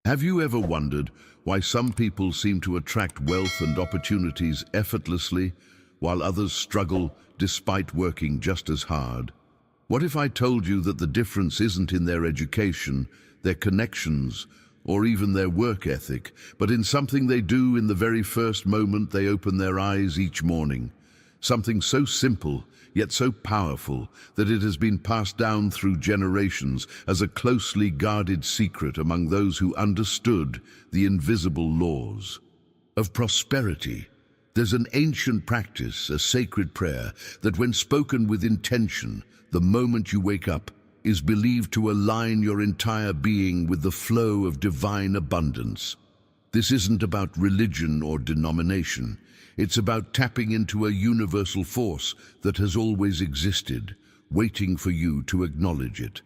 Have you ever wondered why some people seem to attract wealth and opportunities effortlessly, while others struggle despite working just as hard? What if I told you that the difference isn't in their education, their connections, or even their work ethic, but in something they do in the very first moment they open their eyes each morning? Something so simple, yet so powerful, that it has been passed down through generations as a closely guarded secret among those who understood the invisible laws of prosperity. There's an ancient practice, a sacred prayer, that when spoken with intention, the moment you wake up, is believed to align your entire being with the flow of divine abundance. This isn't about religion or denomination. It's about tapping into a universal force that has always existed, waiting for you to acknowledge it.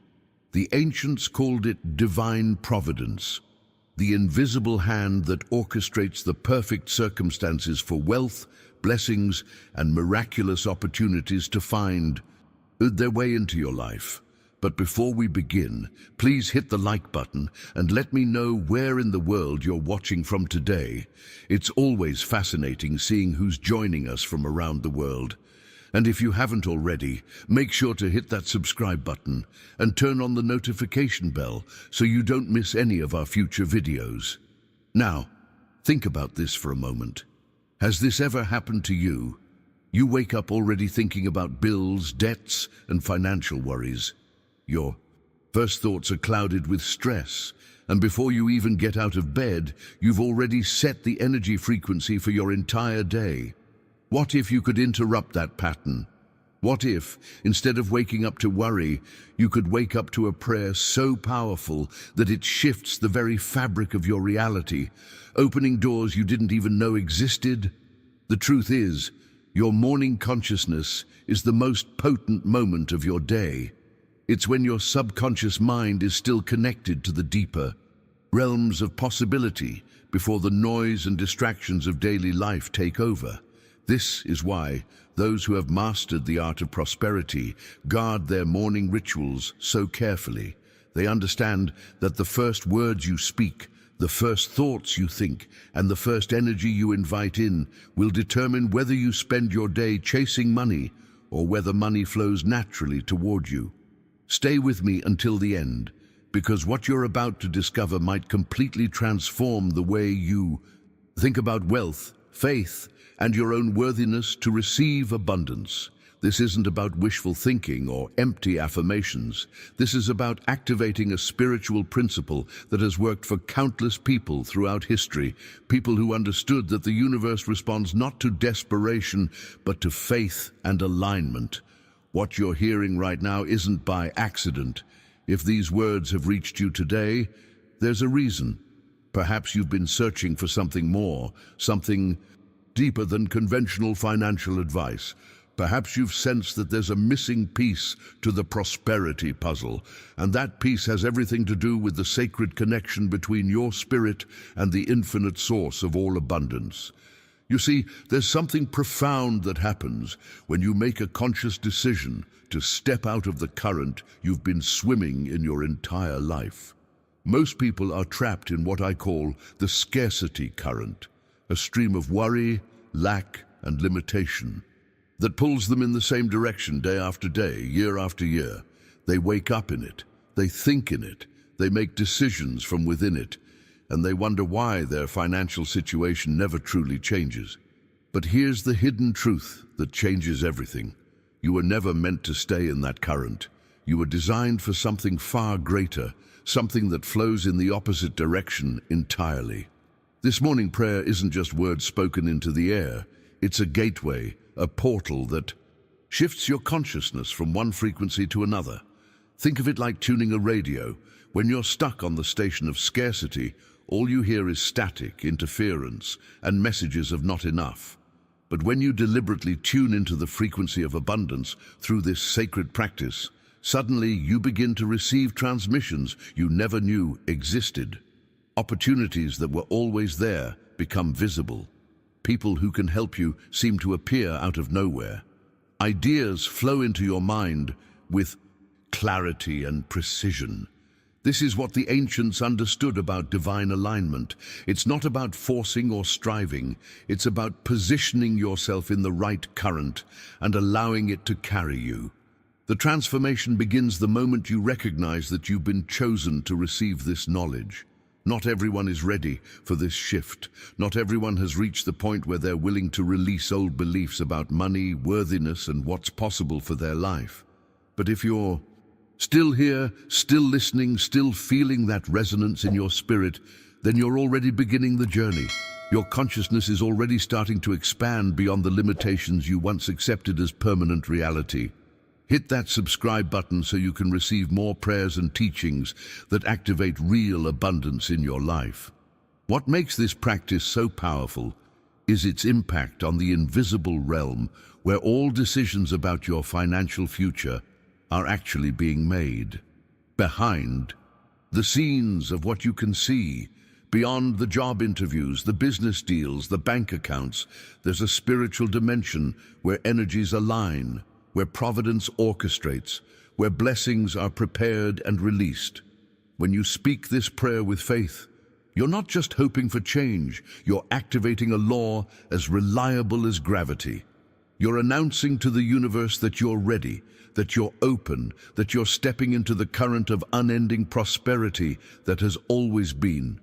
The ancients called it divine providence, the invisible hand that orchestrates the perfect circumstances for wealth, blessings, and miraculous opportunities to find their way into your life. But before we begin, please hit the like button and let me know where in the world you're watching from today. It's always fascinating seeing who's joining us from around the world. And if you haven't already, make sure to hit that subscribe button and turn on the notification bell so you don't miss any of our future videos. Now, think about this for a moment. Has this ever happened to you? You wake up already thinking about bills, debts, and financial worries. Your first thoughts are clouded with stress, and before you even get out of bed, you've already set the energy frequency for your entire day. What if you could interrupt that pattern? What if, instead of waking up to worry, you could wake up to a prayer so powerful that it shifts the very fabric of your reality, opening doors you didn't even know existed? The truth is, your morning consciousness is the most potent moment of your day. It's when your subconscious mind is still connected to the deeper realms of possibility before the noise and distractions of daily life take over. This is why those who have mastered the art of prosperity guard their morning rituals so carefully. They understand that the first words you speak, the first thoughts you think, and the first energy you invite in will determine whether you spend your day chasing money or whether money flows naturally toward you. Stay with me until the end, because what you're about to discover might completely transform the way you think about wealth, faith, and your own worthiness to receive abundance. This isn't about wishful thinking or empty affirmations. This is about activating a spiritual principle that has worked for countless people throughout history, people who understood that the universe responds not to desperation, but to faith and alignment. What you're hearing right now isn't by accident. If these words have reached you today, there's a reason. Perhaps you've been searching for something more, something deeper than conventional financial advice. Perhaps you've sensed that there's a missing piece to the prosperity puzzle, and that piece has everything to do with the sacred connection between your spirit and the infinite source of all abundance. You see, there's something profound that happens when you make a conscious decision to step out of the current you've been swimming in your entire life. Most people are trapped in what I call the scarcity current, a stream of worry, lack, and limitation that pulls them in the same direction day after day, year after year. They wake up in it, they think in it, they make decisions from within it, and they wonder why their financial situation never truly changes. But here's the hidden truth that changes everything. You were never meant to stay in that current. You were designed for something far greater, something that flows in the opposite direction entirely. This morning prayer isn't just words spoken into the air. It's a gateway, a portal that shifts your consciousness from one frequency to another. Think of it like tuning a radio. When you're stuck on the station of scarcity, all you hear is static, interference, and messages of not enough. But when you deliberately tune into the frequency of abundance through this sacred practice, suddenly you begin to receive transmissions you never knew existed. Opportunities that were always there become visible. People who can help you seem to appear out of nowhere. Ideas flow into your mind with clarity and precision. This is what the ancients understood about divine alignment. It's not about forcing or striving. It's about positioning yourself in the right current and allowing it to carry you. The transformation begins the moment you recognize that you've been chosen to receive this knowledge. Not everyone is ready for this shift. Not everyone has reached the point where they're willing to release old beliefs about money, worthiness, and what's possible for their life. But if you're still here, still listening, still feeling that resonance in your spirit, then you're already beginning the journey. Your consciousness is already starting to expand beyond the limitations you once accepted as permanent reality. Hit that subscribe button so you can receive more prayers and teachings that activate real abundance in your life. What makes this practice so powerful is its impact on the invisible realm, where all decisions about your financial future are actually being made. Behind the scenes of what you can see, beyond the job interviews, the business deals, the bank accounts, there's a spiritual dimension where energies align, where providence orchestrates, where blessings are prepared and released. When you speak this prayer with faith, you're not just hoping for change, you're activating a law as reliable as gravity. You're announcing to the universe that you're ready, that you're open, that you're stepping into the current of unending prosperity that has always been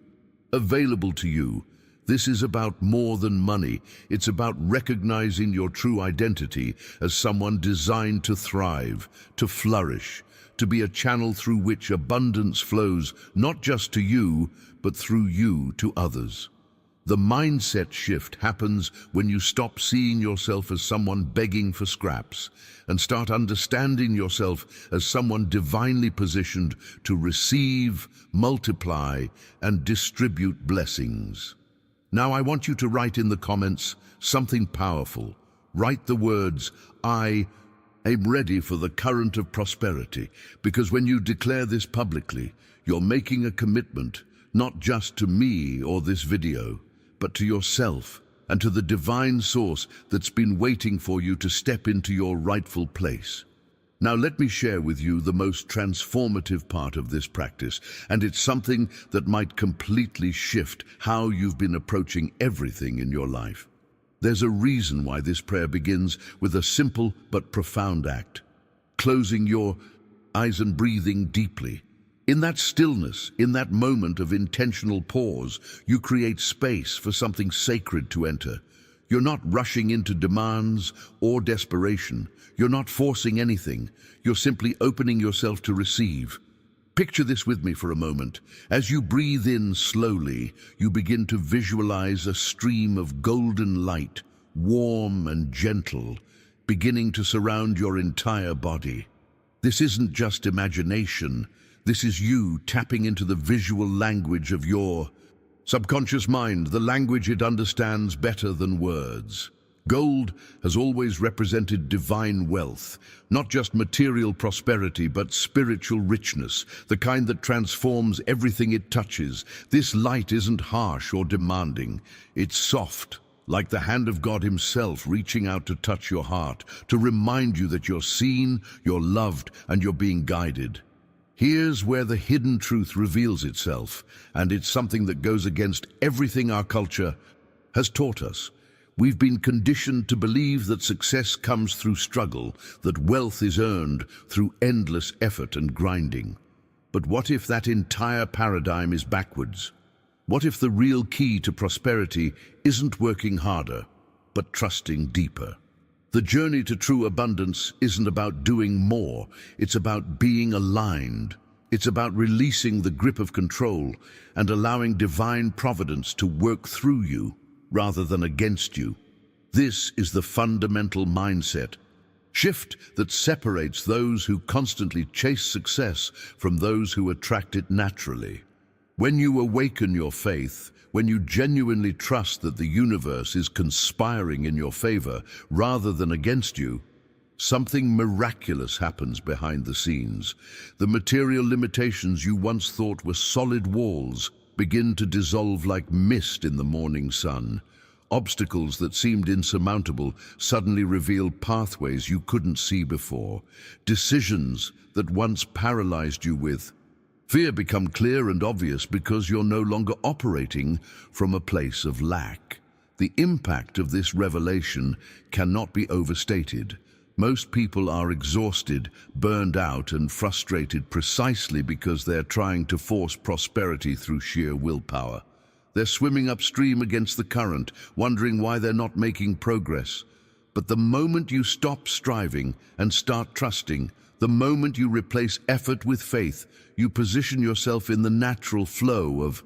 available to you. This is about more than money. It's about recognizing your true identity as someone designed to thrive, to flourish, to be a channel through which abundance flows, not just to you, but through you to others. The mindset shift happens when you stop seeing yourself as someone begging for scraps and start understanding yourself as someone divinely positioned to receive, multiply, and distribute blessings. Now I want you to write in the comments something powerful. Write the words, I am ready for the current of prosperity, because when you declare this publicly, you're making a commitment, not just to me or this video, but to yourself and to the divine source that's been waiting for you to step into your rightful place. Now let me share with you the most transformative part of this practice, and it's something that might completely shift how you've been approaching everything in your life. There's a reason why this prayer begins with a simple but profound act: closing your eyes and breathing deeply. In that stillness, in that moment of intentional pause, you create space for something sacred to enter. You're not rushing into demands or desperation. You're not forcing anything. You're simply opening yourself to receive. Picture this with me for a moment. As you breathe in slowly, you begin to visualize a stream of golden light, warm and gentle, beginning to surround your entire body. This isn't just imagination. This is you tapping into the visual language of your subconscious mind, the language it understands better than words. Gold has always represented divine wealth, not just material prosperity, but spiritual richness, the kind that transforms everything it touches. This light isn't harsh or demanding. It's soft, like the hand of God Himself reaching out to touch your heart, to remind you that you're seen, you're loved, and you're being guided. Here's where the hidden truth reveals itself, and it's something that goes against everything our culture has taught us. We've been conditioned to believe that success comes through struggle, that wealth is earned through endless effort and grinding. But what if that entire paradigm is backwards? What if the real key to prosperity isn't working harder, but trusting deeper? The journey to true abundance isn't about doing more, it's about being aligned. It's about releasing the grip of control and allowing divine providence to work through you rather than against you. This is the fundamental mindset shift that separates those who constantly chase success from those who attract it naturally. When you awaken your faith, when you genuinely trust that the universe is conspiring in your favor rather than against you, something miraculous happens behind the scenes. The material limitations you once thought were solid walls begin to dissolve like mist in the morning sun. Obstacles that seemed insurmountable suddenly reveal pathways you couldn't see before. Decisions that once paralyzed you with Fear becomes clear and obvious because you're no longer operating from a place of lack. The impact of this revelation cannot be overstated. Most people are exhausted, burned out, and frustrated precisely because they're trying to force prosperity through sheer willpower. They're swimming upstream against the current, wondering why they're not making progress. But the moment you stop striving and start trusting, the moment you replace effort with faith, you position yourself in the natural flow of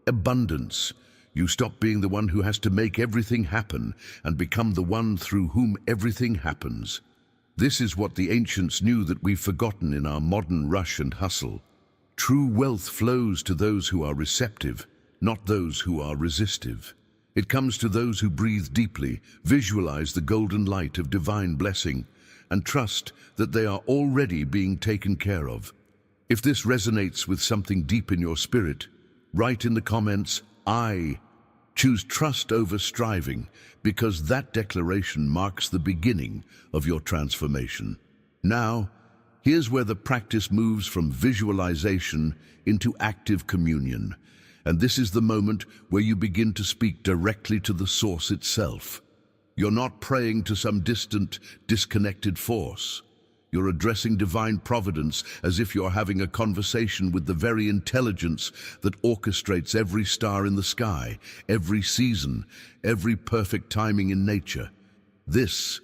abundance. You stop being the one who has to make everything happen and become the one through whom everything happens. This is what the ancients knew that we've forgotten in our modern rush and hustle. True wealth flows to those who are receptive, not those who are resistive. It comes to those who breathe deeply, visualize the golden light of divine blessing, and trust that they are already being taken care of. If this resonates with something deep in your spirit, write in the comments, "I choose trust over striving," because that declaration marks the beginning of your transformation. Now, here's where the practice moves from visualization into active communion. And this is the moment where you begin to speak directly to the source itself. You're not praying to some distant, disconnected force. You're addressing divine providence as if you're having a conversation with the very intelligence that orchestrates every star in the sky, every season, every perfect timing in nature. This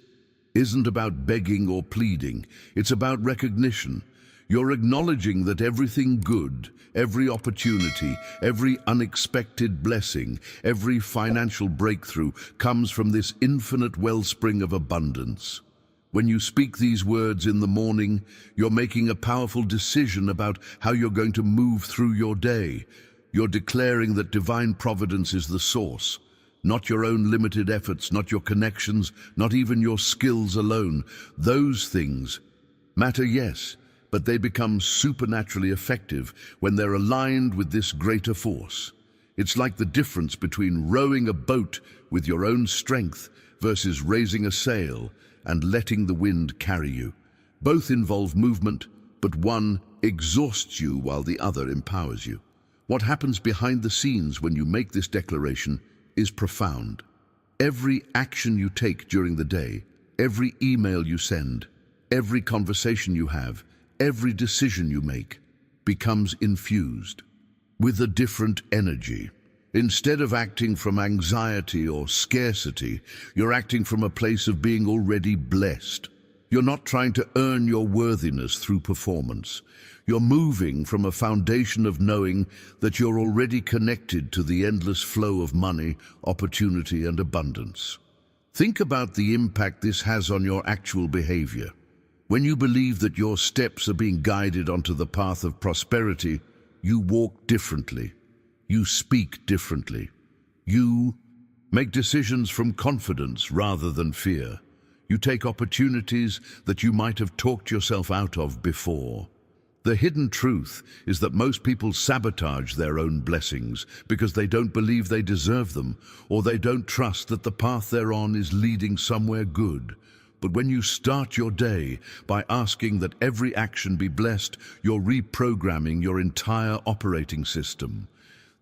isn't about begging or pleading. It's about recognition. You're acknowledging that everything good, every opportunity, every unexpected blessing, every financial breakthrough comes from this infinite wellspring of abundance. When you speak these words in the morning, you're making a powerful decision about how you're going to move through your day. You're declaring that divine providence is the source, not your own limited efforts, not your connections, not even your skills alone. Those things matter, yes, but they become supernaturally effective when they're aligned with this greater force. It's like the difference between rowing a boat with your own strength versus raising a sail and letting the wind carry you. Both involve movement, but one exhausts you while the other empowers you. What happens behind the scenes when you make this declaration is profound. Every action you take during the day, every email you send, every conversation you have, every decision you make becomes infused with a different energy. Instead of acting from anxiety or scarcity, you're acting from a place of being already blessed. You're not trying to earn your worthiness through performance. You're moving from a foundation of knowing that you're already connected to the endless flow of money, opportunity, and abundance. Think about the impact this has on your actual behavior. When you believe that your steps are being guided onto the path of prosperity, you walk differently. You speak differently. You make decisions from confidence rather than fear. You take opportunities that you might have talked yourself out of before. The hidden truth is that most people sabotage their own blessings because they don't believe they deserve them, or they don't trust that the path they're on is leading somewhere good. But when you start your day by asking that every action be blessed, you're reprogramming your entire operating system.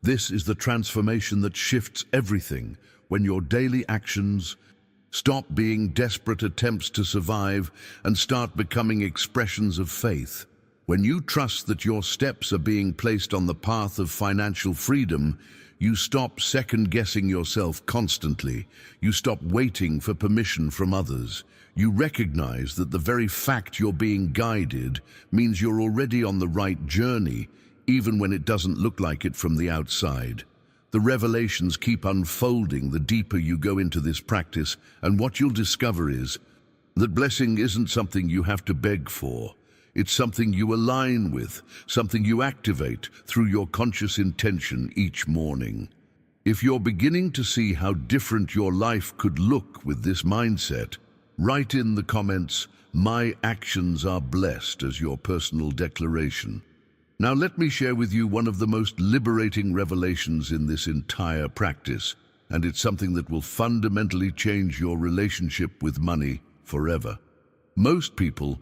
This is the transformation that shifts everything when your daily actions stop being desperate attempts to survive and start becoming expressions of faith. When you trust that your steps are being placed on the path of financial freedom, you stop second-guessing yourself constantly. You stop waiting for permission from others. You recognize that the very fact you're being guided means you're already on the right journey, even when it doesn't look like it from the outside. The revelations keep unfolding the deeper you go into this practice, and what you'll discover is that blessing isn't something you have to beg for. It's something you align with, something you activate through your conscious intention each morning. If you're beginning to see how different your life could look with this mindset, write in the comments, "My actions are blessed," as your personal declaration. Now let me share with you one of the most liberating revelations in this entire practice, and it's something that will fundamentally change your relationship with money forever. Most people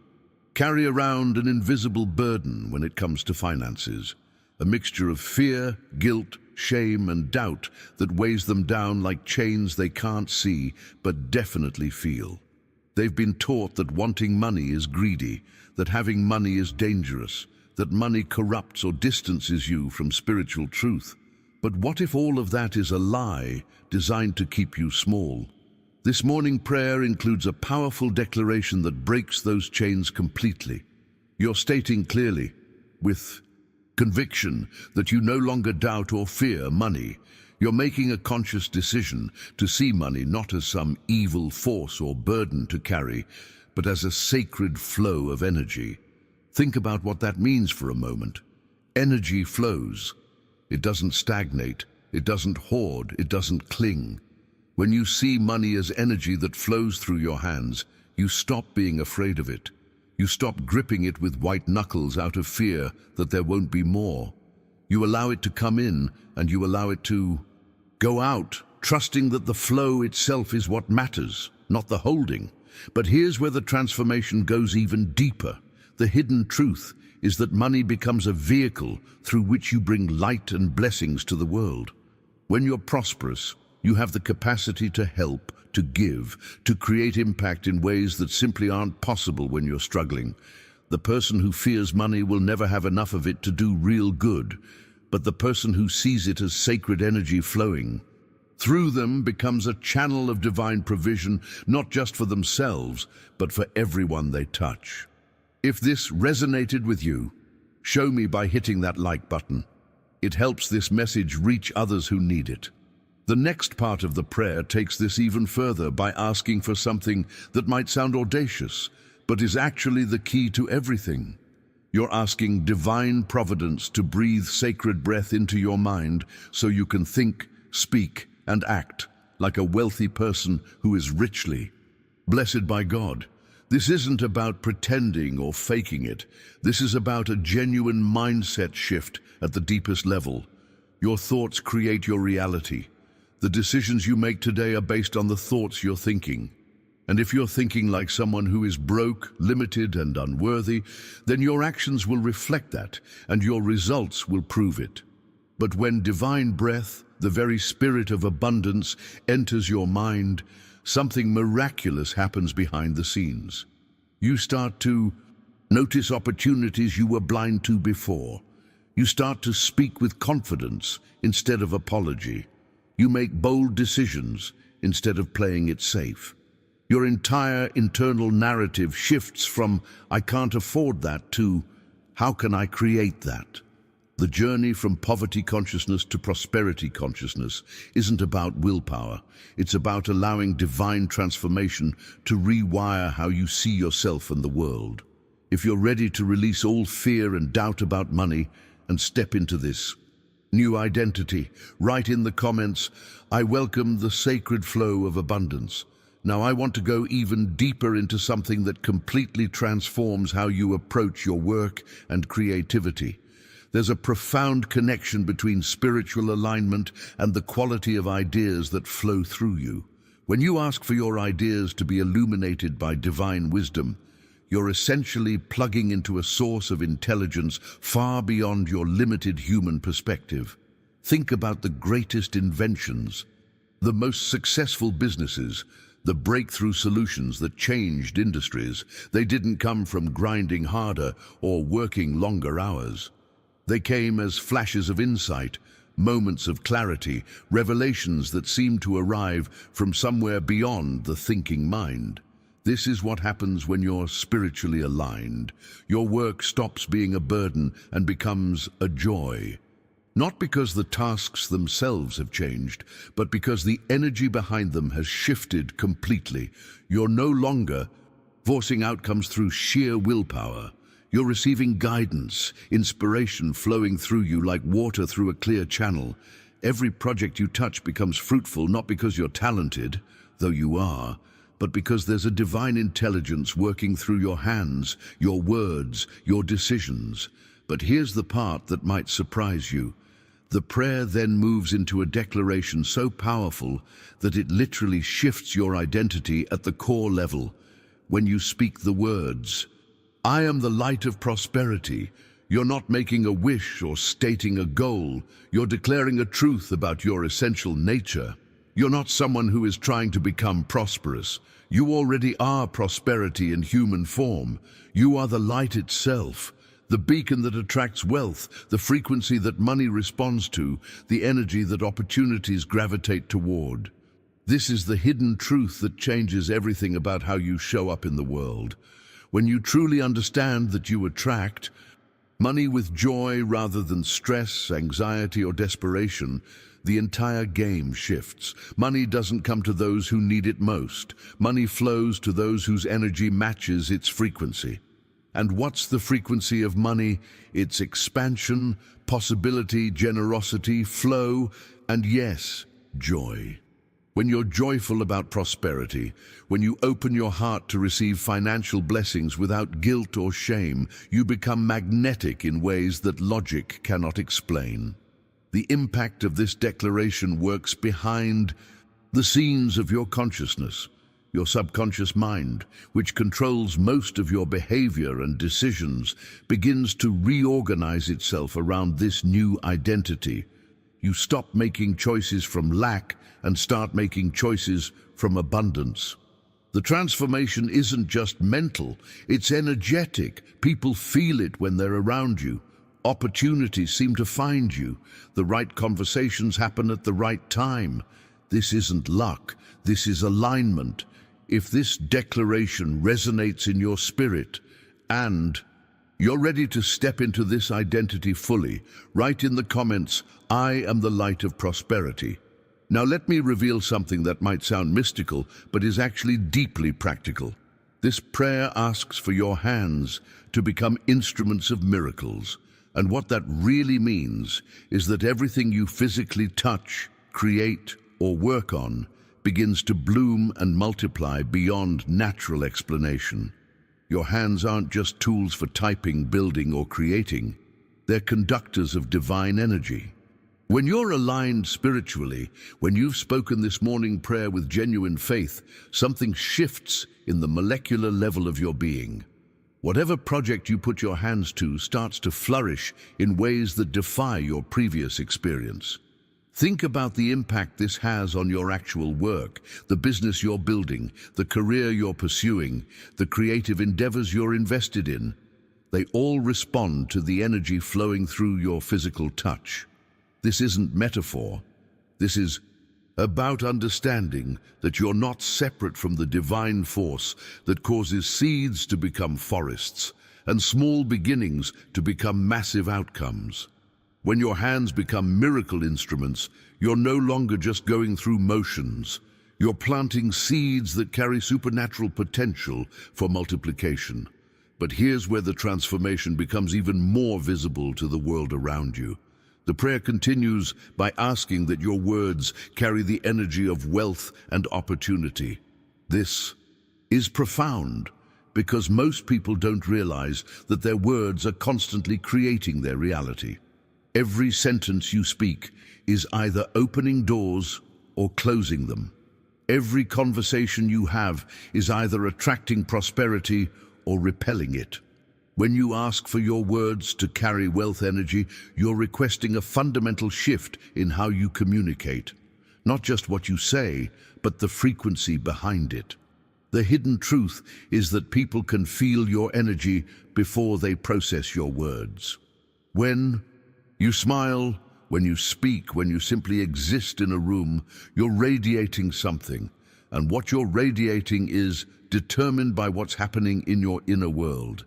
carry around an invisible burden when it comes to finances. a mixture of fear, guilt, shame, and doubt that weighs them down like chains they can't see but definitely feel. They've been taught that wanting money is greedy, that having money is dangerous, that money corrupts or distances you from spiritual truth. But what if all of that is a lie designed to keep you small? This morning prayer includes a powerful declaration that breaks those chains completely. You're stating clearly, with conviction, that you no longer doubt or fear money. You're making a conscious decision to see money not as some evil force or burden to carry, but as a sacred flow of energy. Think about what that means for a moment. Energy flows. It doesn't stagnate. It doesn't hoard. It doesn't cling. When you see money as energy that flows through your hands, you stop being afraid of it. You stop gripping it with white knuckles out of fear that there won't be more. You allow it to come in, and you allow it to go out, trusting that the flow itself is what matters, not the holding. But here's where the transformation goes even deeper. The hidden truth is that money becomes a vehicle through which you bring light and blessings to the world. When you're prosperous, you have the capacity to help, to give, to create impact in ways that simply aren't possible when you're struggling. The person who fears money will never have enough of it to do real good, but the person who sees it as sacred energy flowing through them becomes a channel of divine provision, not just for themselves, but for everyone they touch. If this resonated with you, show me by hitting that like button. It helps this message reach others who need it. The next part of the prayer takes this even further by asking for something that might sound audacious, but is actually the key to everything. You're asking divine providence to breathe sacred breath into your mind so you can think, speak, and act like a wealthy person who is richly blessed by God. This isn't about pretending or faking it. This is about a genuine mindset shift at the deepest level. Your thoughts create your reality. The decisions you make today are based on the thoughts you're thinking. And if you're thinking like someone who is broke, limited, and unworthy, then your actions will reflect that, and your results will prove it. But when divine breath, the very spirit of abundance, enters your mind, something miraculous happens behind the scenes. You start to notice opportunities you were blind to before. You start to speak with confidence instead of apology. You make bold decisions instead of playing it safe. Your entire internal narrative shifts from "I can't afford that" to "How can I create that?" The journey from poverty consciousness to prosperity consciousness isn't about willpower. It's about allowing divine transformation to rewire how you see yourself and the world. If you're ready to release all fear and doubt about money and step into this new identity, write in the comments, "I welcome the sacred flow of abundance." Now I want to go even deeper into something that completely transforms how you approach your work and creativity. There's a profound connection between spiritual alignment and the quality of ideas that flow through you. When you ask for your ideas to be illuminated by divine wisdom, you're essentially plugging into a source of intelligence far beyond your limited human perspective. Think about the greatest inventions, the most successful businesses, the breakthrough solutions that changed industries. They didn't come from grinding harder or working longer hours. They came as flashes of insight, moments of clarity, revelations that seemed to arrive from somewhere beyond the thinking mind. This is what happens when you're spiritually aligned. Your work stops being a burden and becomes a joy. Not because the tasks themselves have changed, but because the energy behind them has shifted completely. You're no longer forcing outcomes through sheer willpower. You're receiving guidance, inspiration flowing through you like water through a clear channel. Every project you touch becomes fruitful, not because you're talented, though you are, but because there's a divine intelligence working through your hands, your words, your decisions. But here's the part that might surprise you. The prayer then moves into a declaration so powerful that it literally shifts your identity at the core level. When you speak the words, "I am the light of prosperity," You're not making a wish or stating a goal. You're declaring a truth about your essential nature. You're not someone who is trying to become prosperous. You already are prosperity in human form. You are the light itself, the beacon that attracts wealth, the frequency that money responds to, the energy that opportunities gravitate toward. This is the hidden truth that changes everything about how you show up in the world. When you truly understand that you attract money with joy rather than stress, anxiety, or desperation, the entire game shifts. Money doesn't come to those who need it most. Money flows to those whose energy matches its frequency. And what's the frequency of money? It's expansion, possibility, generosity, flow, and yes, joy. When you're joyful about prosperity, when you open your heart to receive financial blessings without guilt or shame, you become magnetic in ways that logic cannot explain. The impact of this declaration works behind the scenes of your consciousness, your subconscious mind, which controls most of your behavior and decisions, begins to reorganize itself around this new identity. You stop making choices from lack and start making choices from abundance. The transformation isn't just mental, it's energetic. People feel it when they're around you. Opportunities seem to find you. The right conversations happen at the right time. This isn't luck, this is alignment. If this declaration resonates in your spirit and you're ready to step into this identity fully, write in the comments, "I am the light of prosperity." Now let me reveal something that might sound mystical, but is actually deeply practical. This prayer asks for your hands to become instruments of miracles. And what that really means is that everything you physically touch, create, or work on begins to bloom and multiply beyond natural explanation. Your hands aren't just tools for typing, building, or creating. They're conductors of divine energy. When you're aligned spiritually, when you've spoken this morning prayer with genuine faith, something shifts in the molecular level of your being. Whatever project you put your hands to starts to flourish in ways that defy your previous experience. Think about the impact this has on your actual work, the business you're building, the career you're pursuing, the creative endeavors you're invested in. They all respond to the energy flowing through your physical touch. This isn't metaphor. This is about understanding that you're not separate from the divine force that causes seeds to become forests and small beginnings to become massive outcomes. When your hands become miracle instruments, you're no longer just going through motions. You're planting seeds that carry supernatural potential for multiplication. But here's where the transformation becomes even more visible to the world around you. The prayer continues by asking that your words carry the energy of wealth and opportunity. This is profound because most people don't realize that their words are constantly creating their reality. Every sentence you speak is either opening doors or closing them. Every conversation you have is either attracting prosperity or repelling it. When you ask for your words to carry wealth energy, you're requesting a fundamental shift in how you communicate. Not just what you say, but the frequency behind it. The hidden truth is that people can feel your energy before they process your words. When you smile, when you speak, when you simply exist in a room, you're radiating something. And what you're radiating is determined by what's happening in your inner world.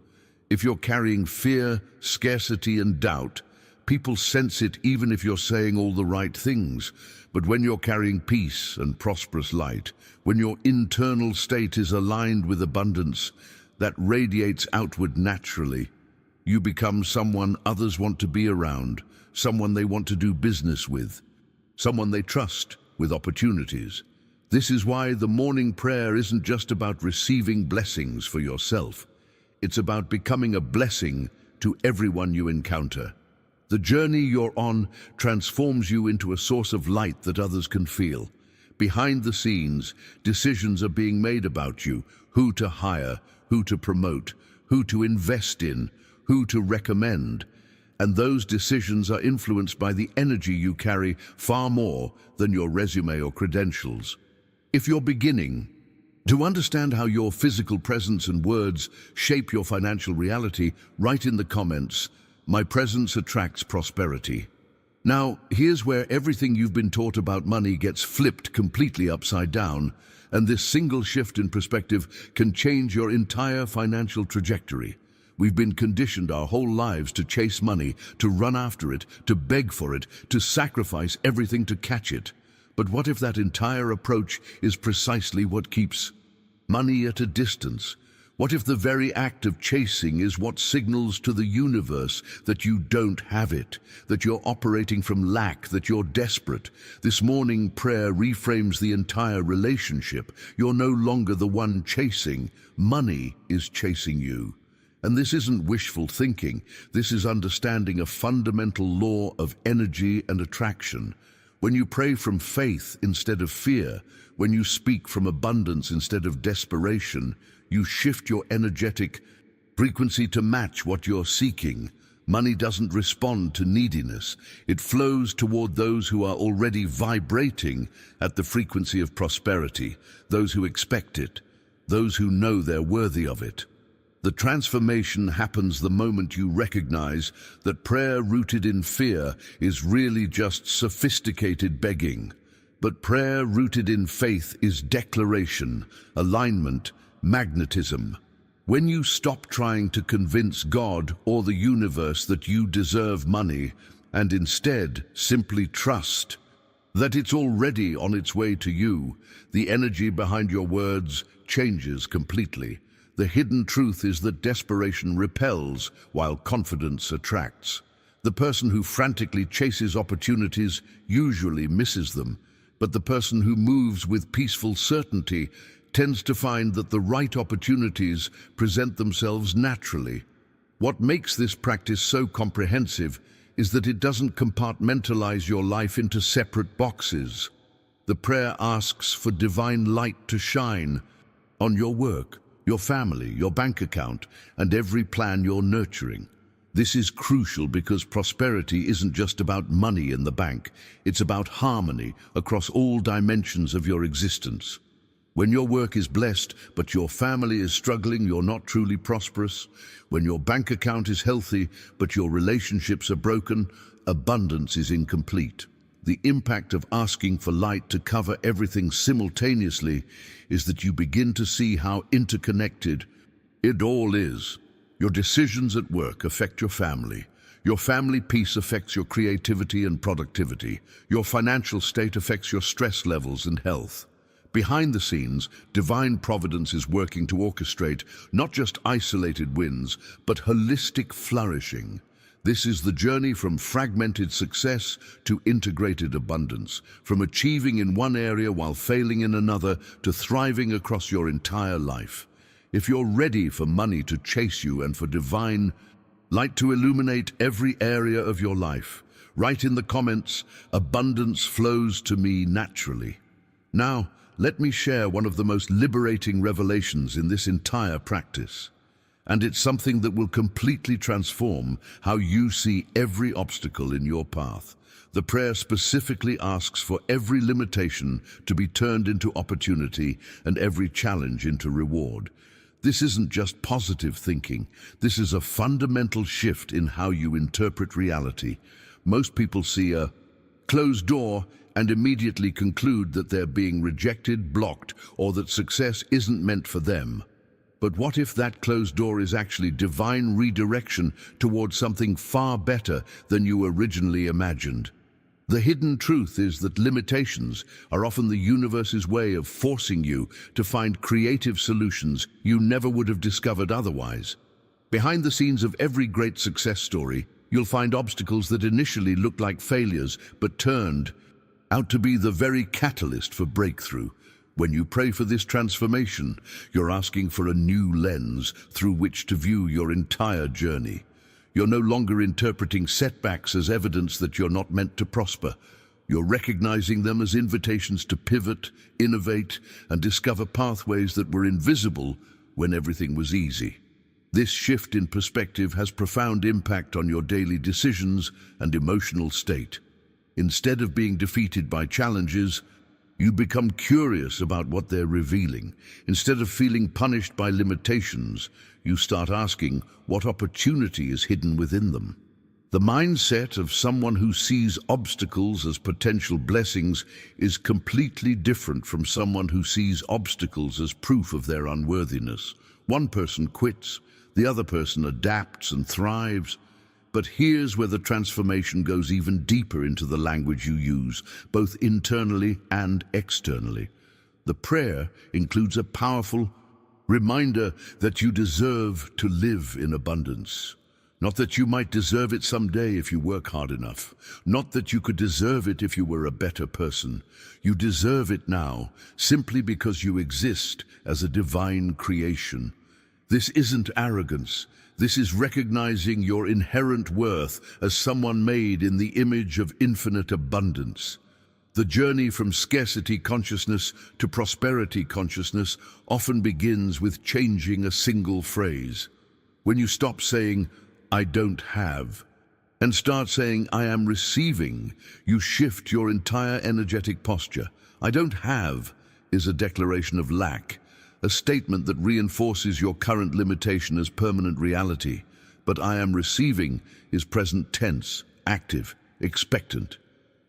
If you're carrying fear, scarcity, and doubt, people sense it even if you're saying all the right things. But when you're carrying peace and prosperous light, when your internal state is aligned with abundance that radiates outward naturally, you become someone others want to be around, someone they want to do business with, someone they trust with opportunities. This is why the morning prayer isn't just about receiving blessings for yourself. It's about becoming a blessing to everyone you encounter. The journey you're on transforms you into a source of light that others can feel. Behind the scenes, decisions are being made about you, who to hire, who to promote, who to invest in, who to recommend, and those decisions are influenced by the energy you carry far more than your resume or credentials. If you're beginning to understand how your physical presence and words shape your financial reality, write in the comments, "My presence attracts prosperity." Now, here's where everything you've been taught about money gets flipped completely upside down, and this single shift in perspective can change your entire financial trajectory. We've been conditioned our whole lives to chase money, to run after it, to beg for it, to sacrifice everything to catch it. But what if that entire approach is precisely what keeps money at a distance? What if the very act of chasing is what signals to the universe that you don't have it, that you're operating from lack, that you're desperate? This morning prayer reframes the entire relationship. You're no longer the one chasing. Money is chasing you. And this isn't wishful thinking. This is understanding a fundamental law of energy and attraction. When you pray from faith instead of fear, when you speak from abundance instead of desperation, you shift your energetic frequency to match what you're seeking. Money doesn't respond to neediness. It flows toward those who are already vibrating at the frequency of prosperity, those who expect it, those who know they're worthy of it. The transformation happens the moment you recognize that prayer rooted in fear is really just sophisticated begging. But prayer rooted in faith is declaration, alignment, magnetism. When you stop trying to convince God or the universe that you deserve money and instead simply trust that it's already on its way to you, the energy behind your words changes completely. The hidden truth is that desperation repels while confidence attracts. The person who frantically chases opportunities usually misses them, but the person who moves with peaceful certainty tends to find that the right opportunities present themselves naturally. What makes this practice so comprehensive is that it doesn't compartmentalize your life into separate boxes. The prayer asks for divine light to shine on your work, your family, your bank account, and every plan you're nurturing. This is crucial because prosperity isn't just about money in the bank. It's about harmony across all dimensions of your existence. When your work is blessed, but your family is struggling, you're not truly prosperous. When your bank account is healthy, but your relationships are broken, abundance is incomplete. The impact of asking for light to cover everything simultaneously is that you begin to see how interconnected it all is. Your decisions at work affect your family. Your family peace affects your creativity and productivity. Your financial state affects your stress levels and health. Behind the scenes, divine providence is working to orchestrate not just isolated wins, but holistic flourishing. This is the journey from fragmented success to integrated abundance, from achieving in one area while failing in another to thriving across your entire life. If you're ready for money to chase you and for divine light to illuminate every area of your life, write in the comments, "Abundance flows to me naturally." Now, let me share one of the most liberating revelations in this entire practice. And it's something that will completely transform how you see every obstacle in your path. The prayer specifically asks for every limitation to be turned into opportunity and every challenge into reward. This isn't just positive thinking. This is a fundamental shift in how you interpret reality. Most people see a closed door and immediately conclude that they're being rejected, blocked, or that success isn't meant for them. But what if that closed door is actually divine redirection towards something far better than you originally imagined? The hidden truth is that limitations are often the universe's way of forcing you to find creative solutions you never would have discovered otherwise. Behind the scenes of every great success story, you'll find obstacles that initially looked like failures but turned out to be the very catalyst for breakthrough. When you pray for this transformation, you're asking for a new lens through which to view your entire journey. You're no longer interpreting setbacks as evidence that you're not meant to prosper. You're recognizing them as invitations to pivot, innovate, and discover pathways that were invisible when everything was easy. This shift in perspective has profound impact on your daily decisions and emotional state. Instead of being defeated by challenges, you become curious about what they're revealing. Instead of feeling punished by limitations, you start asking what opportunity is hidden within them. The mindset of someone who sees obstacles as potential blessings is completely different from someone who sees obstacles as proof of their unworthiness. One person quits, the other person adapts and thrives. But here's where the transformation goes even deeper into the language you use, both internally and externally. The prayer includes a powerful reminder that you deserve to live in abundance. Not that you might deserve it someday if you work hard enough. Not that you could deserve it if you were a better person. You deserve it now, simply because you exist as a divine creation. This isn't arrogance. This is recognizing your inherent worth as someone made in the image of infinite abundance. The journey from scarcity consciousness to prosperity consciousness often begins with changing a single phrase. When you stop saying, "I don't have," and start saying, "I am receiving," you shift your entire energetic posture. "I don't have" is a declaration of lack, a statement that reinforces your current limitation as permanent reality. But "I am receiving" is present tense, active, expectant.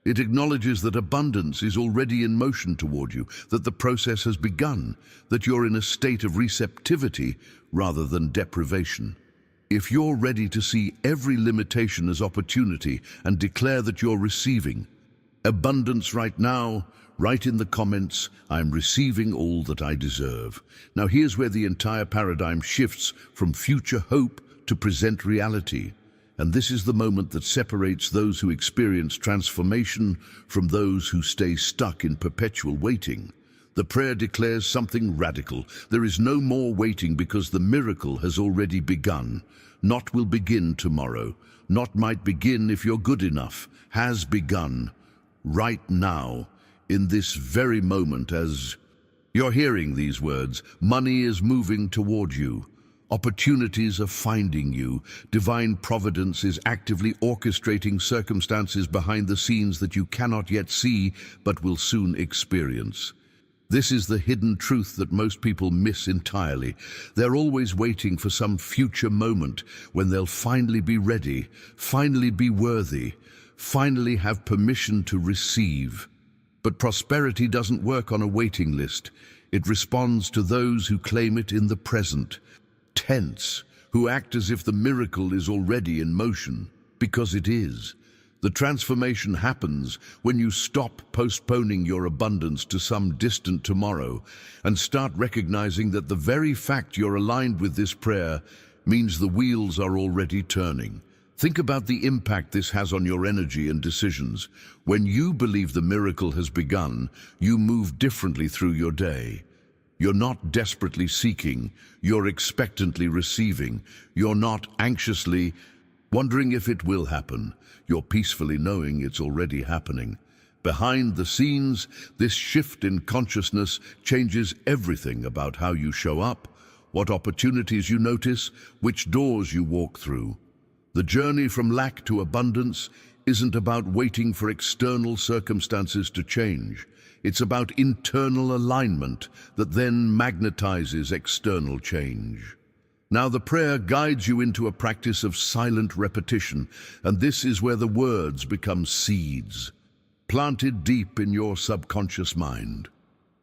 It acknowledges that abundance is already in motion toward you, that the process has begun, that you're in a state of receptivity rather than deprivation. If you're ready to see every limitation as opportunity and declare that you're receiving abundance right now, write in the comments, "I'm receiving all that I deserve." Now here's where the entire paradigm shifts from future hope to present reality. And this is the moment that separates those who experience transformation from those who stay stuck in perpetual waiting. The prayer declares something radical. There is no more waiting because the miracle has already begun. Not will begin tomorrow. Not might begin if you're good enough. Has begun. Right now. In this very moment, as you're hearing these words, money is moving toward you. Opportunities are finding you. Divine providence is actively orchestrating circumstances behind the scenes that you cannot yet see, but will soon experience. This is the hidden truth that most people miss entirely. They're always waiting for some future moment when they'll finally be ready, finally be worthy, finally have permission to receive. But prosperity doesn't work on a waiting list. It responds to those who claim it in the present tense, who act as if the miracle is already in motion, because it is. The transformation happens when you stop postponing your abundance to some distant tomorrow and start recognizing that the very fact you're aligned with this prayer means the wheels are already turning. Think about the impact this has on your energy and decisions. When you believe the miracle has begun, you move differently through your day. You're not desperately seeking, you're expectantly receiving. You're not anxiously wondering if it will happen. You're peacefully knowing it's already happening. Behind the scenes, this shift in consciousness changes everything about how you show up, what opportunities you notice, which doors you walk through. The journey from lack to abundance isn't about waiting for external circumstances to change. It's about internal alignment that then magnetizes external change. Now the prayer guides you into a practice of silent repetition, and this is where the words become seeds, planted deep in your subconscious mind.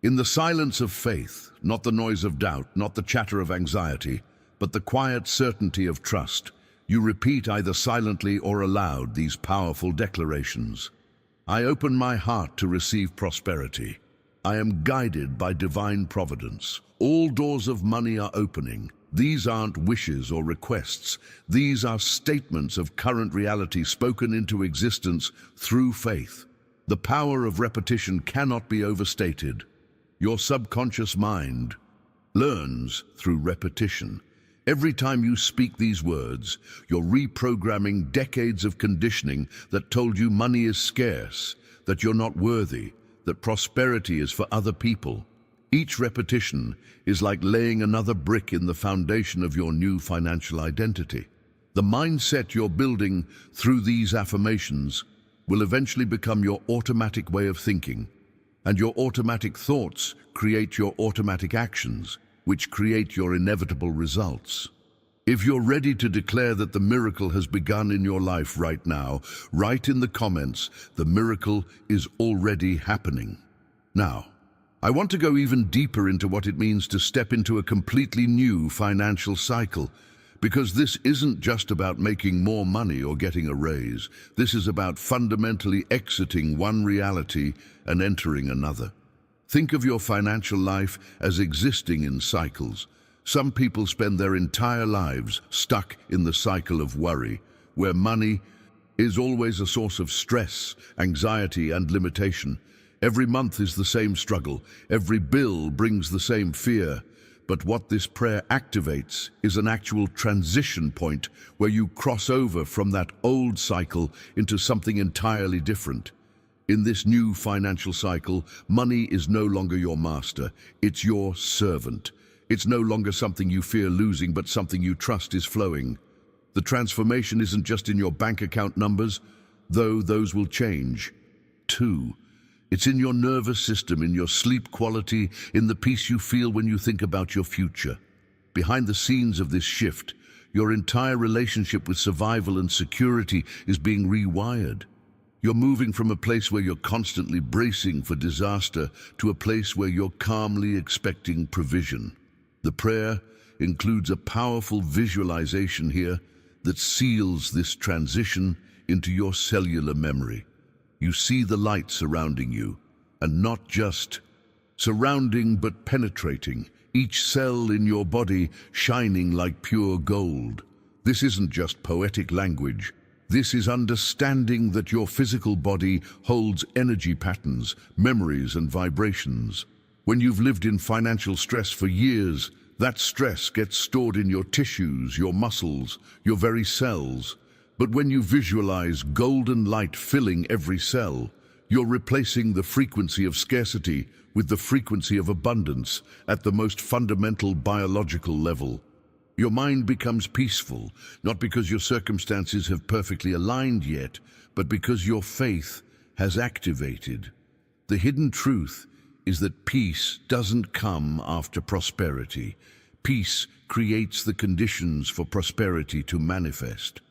In the silence of faith, not the noise of doubt, not the chatter of anxiety, but the quiet certainty of trust, you repeat either silently or aloud these powerful declarations. I open my heart to receive prosperity. I am guided by divine providence. All doors of money are opening. These aren't wishes or requests. These are statements of current reality spoken into existence through faith. The power of repetition cannot be overstated. Your subconscious mind learns through repetition. Every time you speak these words, you're reprogramming decades of conditioning that told you money is scarce, that you're not worthy, that prosperity is for other people. Each repetition is like laying another brick in the foundation of your new financial identity. The mindset you're building through these affirmations will eventually become your automatic way of thinking, and your automatic thoughts create your automatic actions, which create your inevitable results. If you're ready to declare that the miracle has begun in your life right now, write in the comments, "The miracle is already happening." Now, I want to go even deeper into what it means to step into a completely new financial cycle, because this isn't just about making more money or getting a raise. This is about fundamentally exiting one reality and entering another. Think of your financial life as existing in cycles. Some people spend their entire lives stuck in the cycle of worry, where money is always a source of stress, anxiety, and limitation. Every month is the same struggle. Every bill brings the same fear. But what this prayer activates is an actual transition point where you cross over from that old cycle into something entirely different. In this new financial cycle, money is no longer your master, it's your servant. It's no longer something you fear losing, but something you trust is flowing. The transformation isn't just in your bank account numbers, though those will change. Too, it's in your nervous system, in your sleep quality, in the peace you feel when you think about your future. Behind the scenes of this shift, your entire relationship with survival and security is being rewired. You're moving from a place where you're constantly bracing for disaster to a place where you're calmly expecting provision. The prayer includes a powerful visualization here that seals this transition into your cellular memory. You see the light surrounding you, and not just surrounding but penetrating, each cell in your body shining like pure gold. This isn't just poetic language. This is understanding that your physical body holds energy patterns, memories, and vibrations. When you've lived in financial stress for years, that stress gets stored in your tissues, your muscles, your very cells. But when you visualize golden light filling every cell, you're replacing the frequency of scarcity with the frequency of abundance at the most fundamental biological level. Your mind becomes peaceful, not because your circumstances have perfectly aligned yet, but because your faith has activated. The hidden truth is that peace doesn't come after prosperity. Peace creates the conditions for prosperity to manifest.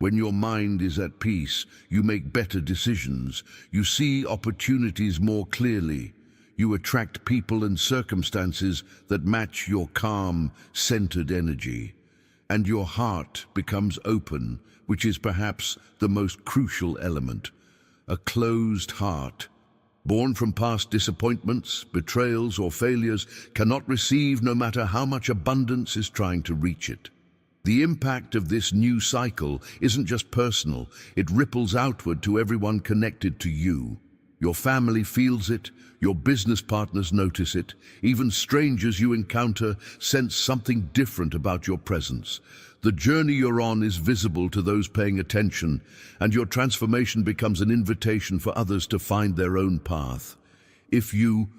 When your mind is at peace, you make better decisions. You see opportunities more clearly. You attract people and circumstances that match your calm, centered energy. And your heart becomes open, which is perhaps the most crucial element. A closed heart, born from past disappointments, betrayals, or failures, cannot receive no matter how much abundance is trying to reach it. The impact of this new cycle isn't just personal, it ripples outward to everyone connected to you. Your family feels it, your business partners notice it, even strangers you encounter sense something different about your presence. The journey you're on is visible to those paying attention, and your transformation becomes an invitation for others to find their own path. If you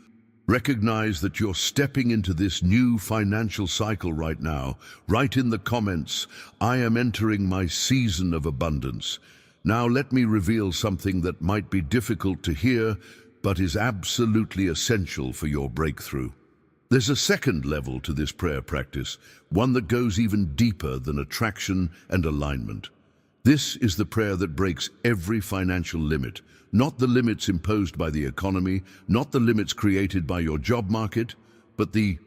recognize that you're stepping into this new financial cycle right now, write in the comments, "I am entering my season of abundance." Now let me reveal something that might be difficult to hear, but is absolutely essential for your breakthrough. There's a second level to this prayer practice, one that goes even deeper than attraction and alignment. This is the prayer that breaks every financial limit, not the limits imposed by the economy, not the limits created by your job market, but the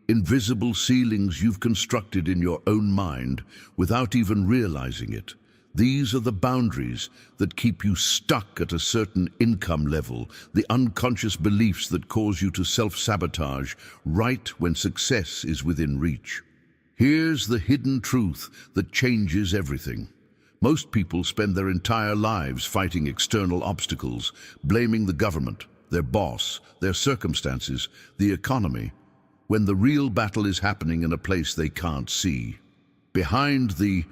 invisible ceilings you've constructed in your own mind without even realizing it. These are the boundaries that keep you stuck at a certain income level, the unconscious beliefs that cause you to self-sabotage right when success is within reach. Here's the hidden truth that changes everything. Most people spend their entire lives fighting external obstacles, blaming the government, their boss, their circumstances, the economy, when the real battle is happening in a place they can't see. Behind the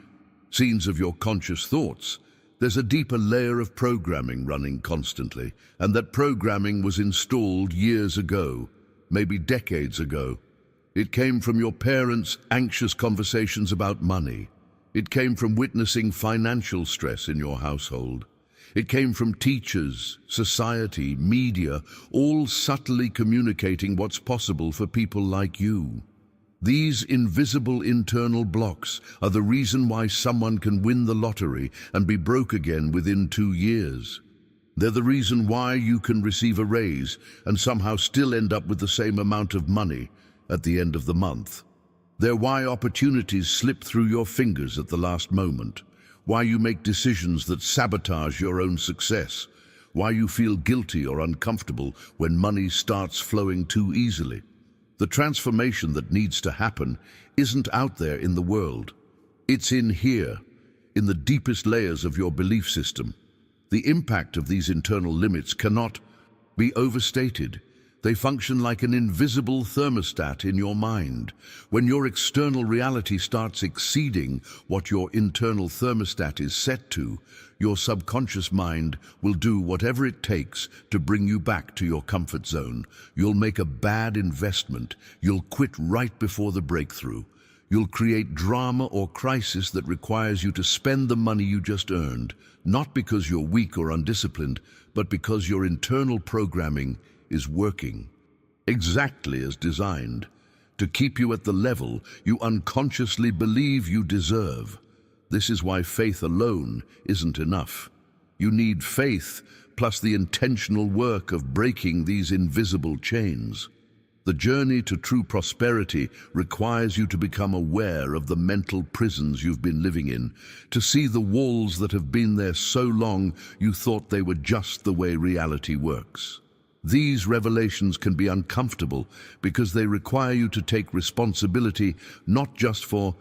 scenes of your conscious thoughts, there's a deeper layer of programming running constantly, and that programming was installed years ago. maybe decades ago. It came from your parents' anxious conversations about money. It came from witnessing financial stress in your household. It came from teachers, society, media, all subtly communicating what's possible for people like you. These invisible internal blocks are the reason why someone can win the lottery and be broke again within 2 years. They're the reason why you can receive a raise and somehow still end up with the same amount of money at the end of the month. They're why opportunities slip through your fingers at the last moment, why you make decisions that sabotage your own success, why you feel guilty or uncomfortable when money starts flowing too easily. The transformation that needs to happen isn't out there in the world. It's in here, in the deepest layers of your belief system. The impact of these internal limits cannot be overstated. They function like an invisible thermostat in your mind. When your external reality starts exceeding what your internal thermostat is set to, your subconscious mind will do whatever it takes to bring you back to your comfort zone. You'll make a bad investment. You'll quit right before the breakthrough. You'll create drama or crisis that requires you to spend the money you just earned, not because you're weak or undisciplined, but because your internal programming is working exactly as designed to keep you at the level you unconsciously believe you deserve. This is why faith alone isn't enough. You need faith plus the intentional work of breaking these invisible chains. The journey to true prosperity requires you to become aware of the mental prisons you've been living in, to see the walls that have been there so long you thought they were just the way reality works. These revelations can be uncomfortable because they require you to take responsibility not just for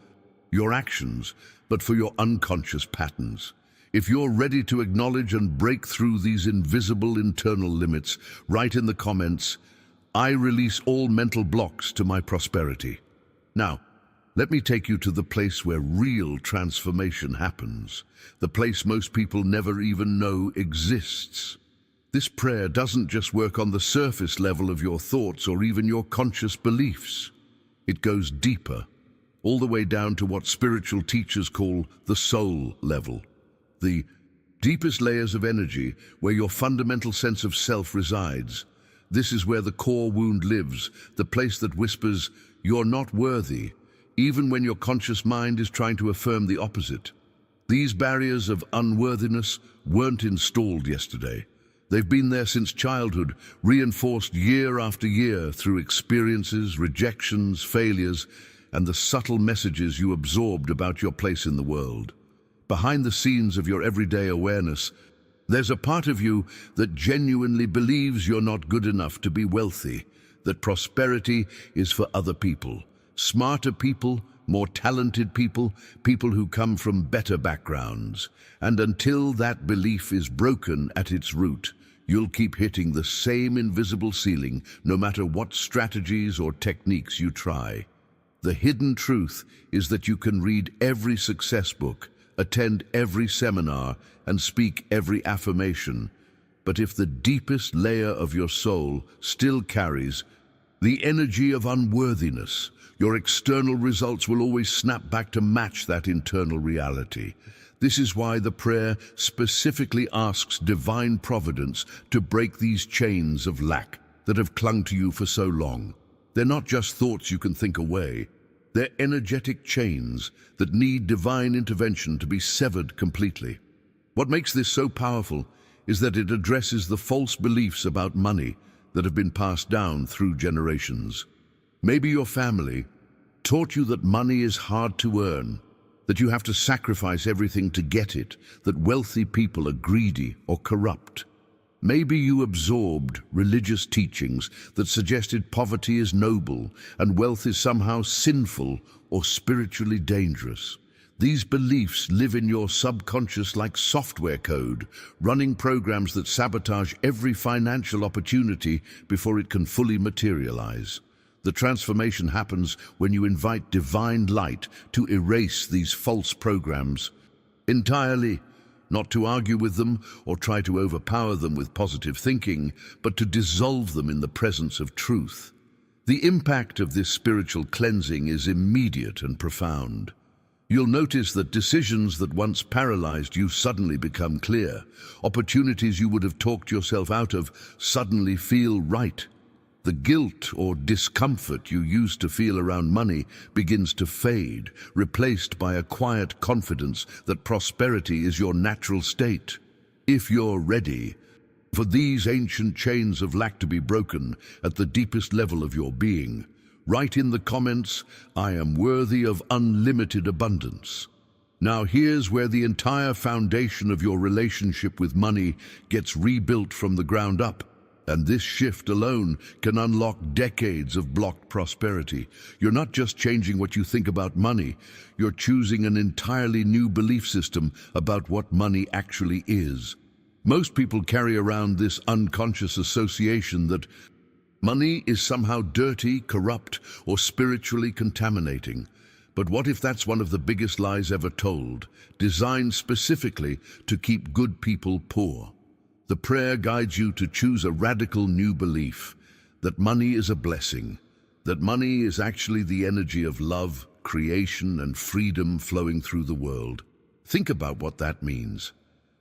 your actions, but for your unconscious patterns. If you're ready to acknowledge and break through these invisible internal limits, write in the comments, "I release all mental blocks to my prosperity." Now, let me take you to the place where real transformation happens, the place most people never even know exists. This prayer doesn't just work on the surface level of your thoughts or even your conscious beliefs. It goes deeper, all the way down to what spiritual teachers call the soul level, the deepest layers of energy where your fundamental sense of self resides. This is where the core wound lives, the place that whispers, "You're not worthy," even when your conscious mind is trying to affirm the opposite. These barriers of unworthiness weren't installed yesterday. They've been there since childhood, reinforced year after year through experiences, rejections, failures, and the subtle messages you absorbed about your place in the world. Behind the scenes of your everyday awareness, there's a part of you that genuinely believes you're not good enough to be wealthy, that prosperity is for other people, smarter people, more talented people, people who come from better backgrounds. And until that belief is broken at its root, you'll keep hitting the same invisible ceiling, no matter what strategies or techniques you try. The hidden truth is that you can read every success book, attend every seminar, and speak every affirmation. But if the deepest layer of your soul still carries the energy of unworthiness, your external results will always snap back to match that internal reality. This is why the prayer specifically asks divine providence to break these chains of lack that have clung to you for so long. They're not just thoughts you can think away. They're energetic chains that need divine intervention to be severed completely. What makes this so powerful is that it addresses the false beliefs about money that have been passed down through generations. Maybe your family taught you that money is hard to earn, that you have to sacrifice everything to get it, that wealthy people are greedy or corrupt. Maybe you absorbed religious teachings that suggested poverty is noble and wealth is somehow sinful or spiritually dangerous. These beliefs live in your subconscious like software code, running programs that sabotage every financial opportunity before it can fully materialize. The transformation happens when you invite divine light to erase these false programs entirely, not to argue with them or try to overpower them with positive thinking, but to dissolve them in the presence of truth. The impact of this spiritual cleansing is immediate and profound. You'll notice that decisions that once paralyzed you suddenly become clear. Opportunities you would have talked yourself out of suddenly feel right. The guilt or discomfort you used to feel around money begins to fade, replaced by a quiet confidence that prosperity is your natural state. If you're ready for these ancient chains of lack to be broken at the deepest level of your being, write in the comments, "I am worthy of unlimited abundance." Now here's where the entire foundation of your relationship with money gets rebuilt from the ground up. And this shift alone can unlock decades of blocked prosperity. You're not just changing what you think about money, you're choosing an entirely new belief system about what money actually is. Most people carry around this unconscious association that money is somehow dirty, corrupt, or spiritually contaminating. But what if that's one of the biggest lies ever told, designed specifically to keep good people poor? The prayer guides you to choose a radical new belief, that money is a blessing, that money is actually the energy of love, creation, and freedom flowing through the world. Think about what that means.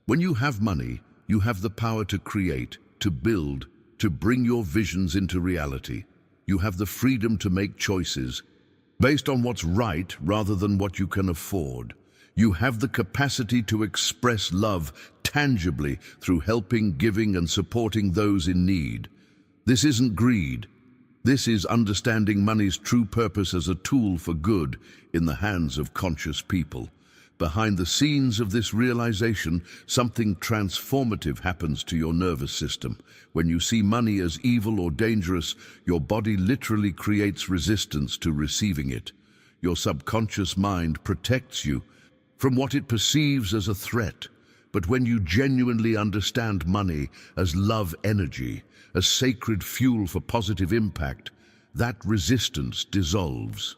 When you have money, you have the power to create, to build, to bring your visions into reality. You have the freedom to make choices based on what's right rather than what you can afford. You have the capacity to express love tangibly through helping, giving, and supporting those in need. This isn't greed. This is understanding money's true purpose as a tool for good in the hands of conscious people. Behind the scenes of this realization, something transformative happens to your nervous system. When you see money as evil or dangerous, your body literally creates resistance to receiving it. Your subconscious mind protects you from what it perceives as a threat. But when you genuinely understand money as love energy, as sacred fuel for positive impact, that resistance dissolves.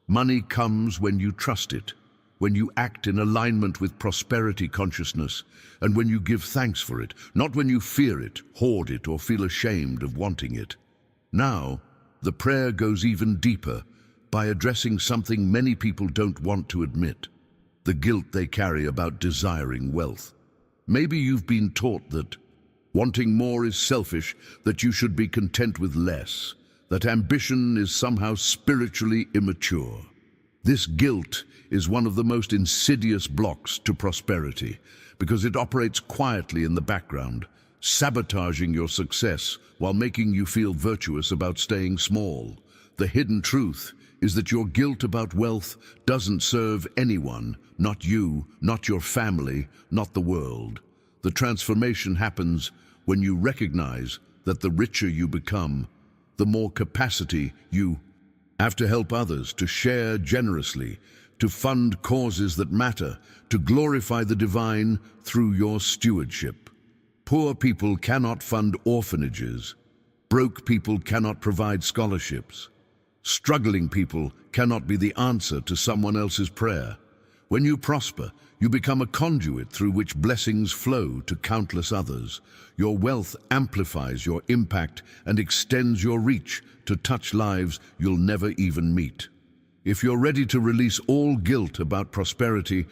Money comes when you trust it, when you act in alignment with prosperity consciousness, and when you give thanks for it, not when you fear it, hoard it, or feel ashamed of wanting it. Now, the prayer goes even deeper by addressing something many people don't want to admit: the guilt they carry about desiring wealth. Maybe you've been taught that wanting more is selfish, that you should be content with less, that ambition is somehow spiritually immature. This guilt is one of the most insidious blocks to prosperity because it operates quietly in the background, sabotaging your success while making you feel virtuous about staying small. The hidden truth is that your guilt about wealth doesn't serve anyone, not you, not your family, not the world. The transformation happens when you recognize that the richer you become, the more capacity you have to help others, to share generously, to fund causes that matter, to glorify the divine through your stewardship. Poor people cannot fund orphanages. Broke people cannot provide scholarships. Struggling people cannot be the answer to someone else's prayer. When you prosper, you become a conduit through which blessings flow to countless others. Your wealth amplifies your impact and extends your reach to touch lives you'll never even meet. If you're ready to release all guilt about prosperity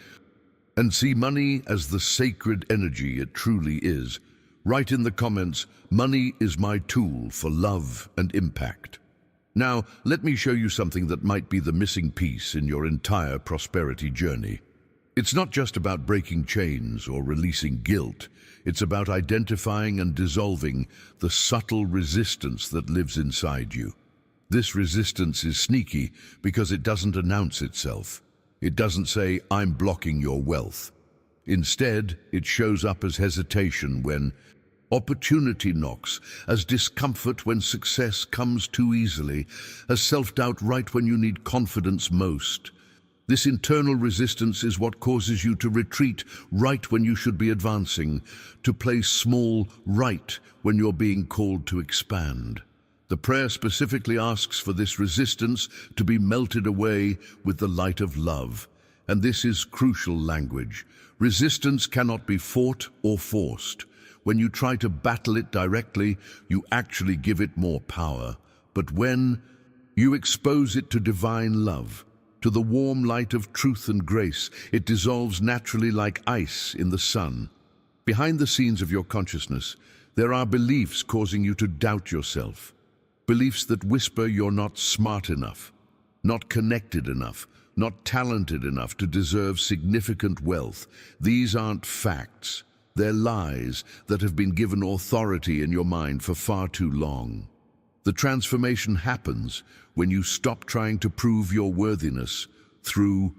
and see money as the sacred energy it truly is, write in the comments, "Money is my tool for love and impact." Now, let me show you something that might be the missing piece in your entire prosperity journey. It's not just about breaking chains or releasing guilt. It's about identifying and dissolving the subtle resistance that lives inside you. This resistance is sneaky because it doesn't announce itself. It doesn't say, "I'm blocking your wealth." Instead, it shows up as hesitation when opportunity knocks, as discomfort when success comes too easily, as self-doubt right when you need confidence most. This internal resistance is what causes you to retreat right when you should be advancing, to play small right when you're being called to expand. The prayer specifically asks for this resistance to be melted away with the light of love. And this is crucial language. Resistance cannot be fought or forced. When you try to battle it directly, you actually give it more power. But when You expose it to divine love, to the warm light of truth and grace. It dissolves naturally like ice in the sun. Behind the scenes of your consciousness, there are beliefs causing you to doubt yourself. Beliefs that whisper you're not smart enough, not connected enough, not talented enough to deserve significant wealth. These aren't facts. They're lies that have been given authority in your mind for far too long. The transformation happens when you stop trying to prove your worthiness through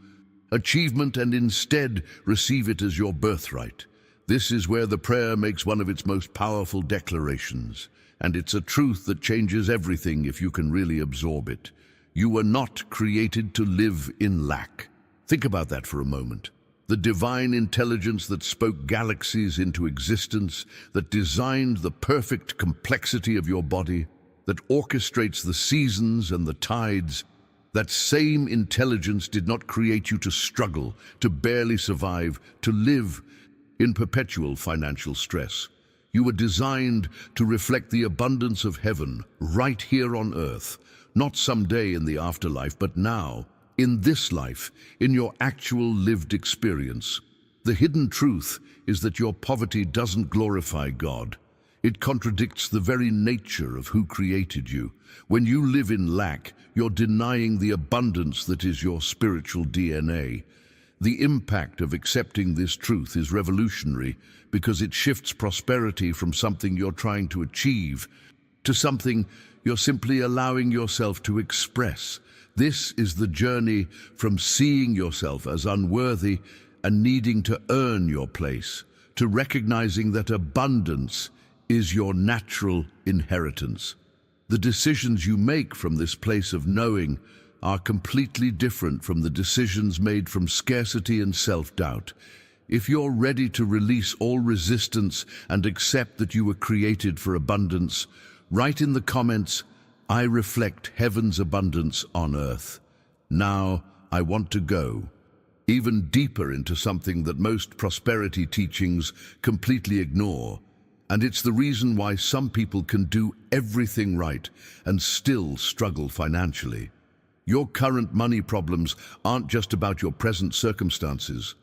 achievement and instead receive it as your birthright. This is where the prayer makes one of its most powerful declarations, and it's a truth that changes everything if you can really absorb it. You were not created to live in lack. Think about that for a moment. The divine intelligence that spoke galaxies into existence, that designed the perfect complexity of your body, that orchestrates the seasons and the tides, that same intelligence did not create you to struggle, to barely survive, to live in perpetual financial stress. You were designed to reflect the abundance of heaven right here on earth, not someday in the afterlife, but now, in this life, in your actual lived experience. The hidden truth is that your poverty doesn't glorify God. It contradicts the very nature of who created you. When you live in lack, you're denying the abundance that is your spiritual DNA. The impact of accepting this truth is revolutionary because it shifts prosperity from something you're trying to achieve to something you're simply allowing yourself to express. This is the journey from seeing yourself as unworthy and needing to earn your place, to recognizing that abundance is your natural inheritance. The decisions you make from this place of knowing are completely different from the decisions made from scarcity and self-doubt. If you're ready to release all resistance and accept that you were created for abundance, write in the comments, "I reflect heaven's abundance on earth. Now I want to go even deeper into something that most prosperity teachings completely ignore. And it's the reason why some people can do everything right and still struggle financially. Your current money problems aren't just about your present circumstances.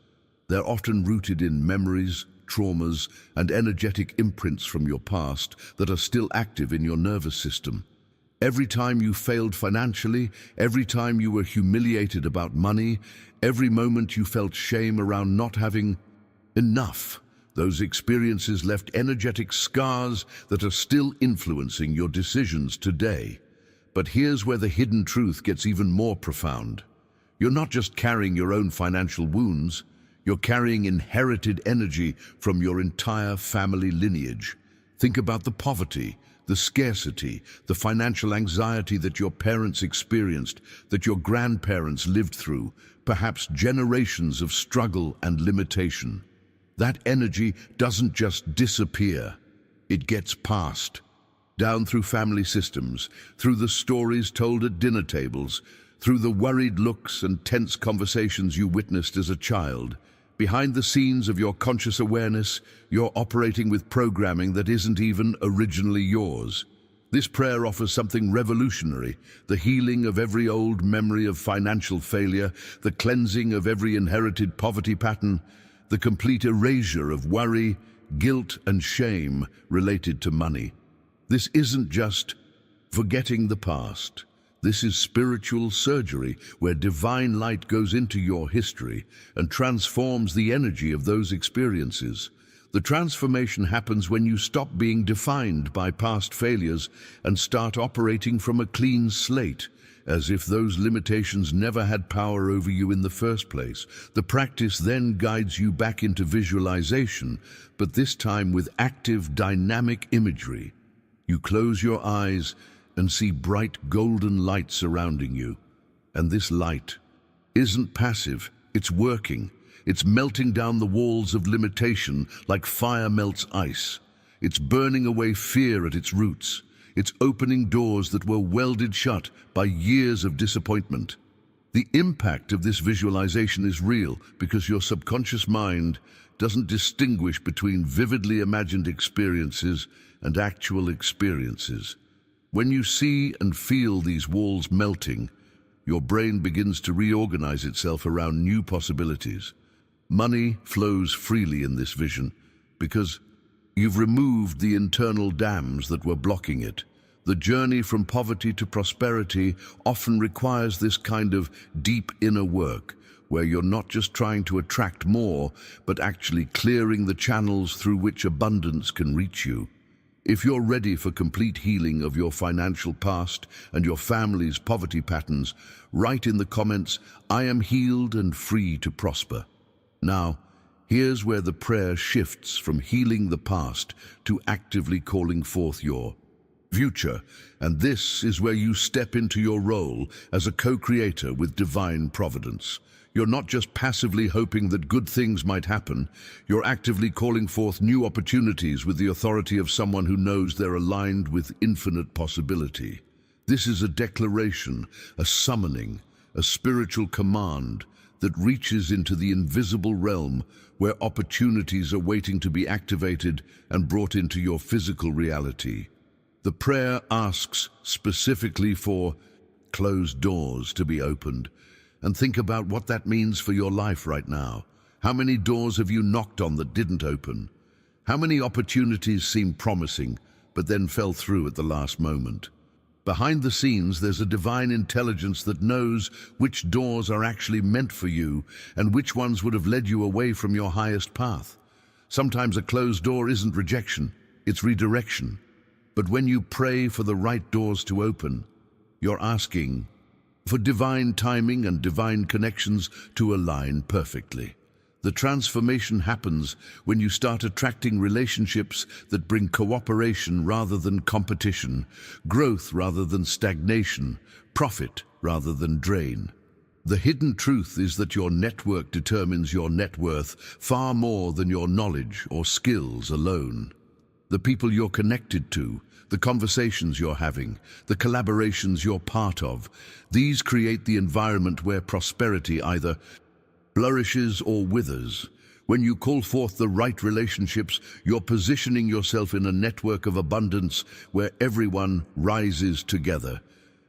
They're often rooted in memories, traumas, and energetic imprints from your past that are still active in your nervous system. Every time you failed financially, every time you were humiliated about money, every moment you felt shame around not having enough, those experiences left energetic scars that are still influencing your decisions today. But here's where the hidden truth gets even more profound. You're not just carrying your own financial wounds, you're carrying inherited energy from your entire family lineage. Think about the poverty, the scarcity, the financial anxiety that your parents experienced, that your grandparents lived through, perhaps generations of struggle and limitation. That energy doesn't just disappear, it gets passed down through family systems, through the stories told at dinner tables, through the worried looks and tense conversations you witnessed as a child. Behind the scenes of your conscious awareness, you're operating with programming that isn't even originally yours. This prayer offers something revolutionary: the healing of every old memory of financial failure, the cleansing of every inherited poverty pattern, the complete erasure of worry, guilt, and shame related to money. This isn't just forgetting the past. This is spiritual surgery where divine light goes into your history and transforms the energy of those experiences. The transformation happens when you stop being defined by past failures and start operating from a clean slate, as if those limitations never had power over you in the first place. The practice then guides you back into visualization, but this time with active, dynamic imagery. You close your eyes and see bright golden light surrounding you. And this light isn't passive, it's working. It's melting down the walls of limitation like fire melts ice. It's burning away fear at its roots. It's opening doors that were welded shut by years of disappointment. The impact of this visualization is real because your subconscious mind doesn't distinguish between vividly imagined experiences and actual experiences. When you see and feel these walls melting, your brain begins to reorganize itself around new possibilities. Money flows freely in this vision because you've removed the internal dams that were blocking it. The journey from poverty to prosperity often requires this kind of deep inner work, where you're not just trying to attract more, but actually clearing the channels through which abundance can reach you. If you're ready for complete healing of your financial past and your family's poverty patterns, write in the comments, "I am healed and free to prosper." Now, here's where the prayer shifts from healing the past to actively calling forth your future, and this is where you step into your role as a co-creator with divine providence. You're not just passively hoping that good things might happen, you're actively calling forth new opportunities with the authority of someone who knows they're aligned with infinite possibility. This is a declaration, a summoning, a spiritual command that reaches into the invisible realm where opportunities are waiting to be activated and brought into your physical reality. The prayer asks specifically for closed doors to be opened. And think about what that means for your life right now. How many doors have you knocked on that didn't open? How many opportunities seemed promising, but then fell through at the last moment? Behind the scenes, there's a divine intelligence that knows which doors are actually meant for you and which ones would have led you away from your highest path. Sometimes a closed door isn't rejection, it's redirection. But when you pray for the right doors to open, you're asking for divine timing and divine connections to align perfectly. The transformation happens when you start attracting relationships that bring cooperation rather than competition, growth rather than stagnation, profit rather than drain. The hidden truth is that your network determines your net worth far more than your knowledge or skills alone. The people you're connected to, the conversations you're having, the collaborations you're part of, these create the environment where prosperity either flourishes or withers. When you call forth the right relationships, you're positioning yourself in a network of abundance where everyone rises together.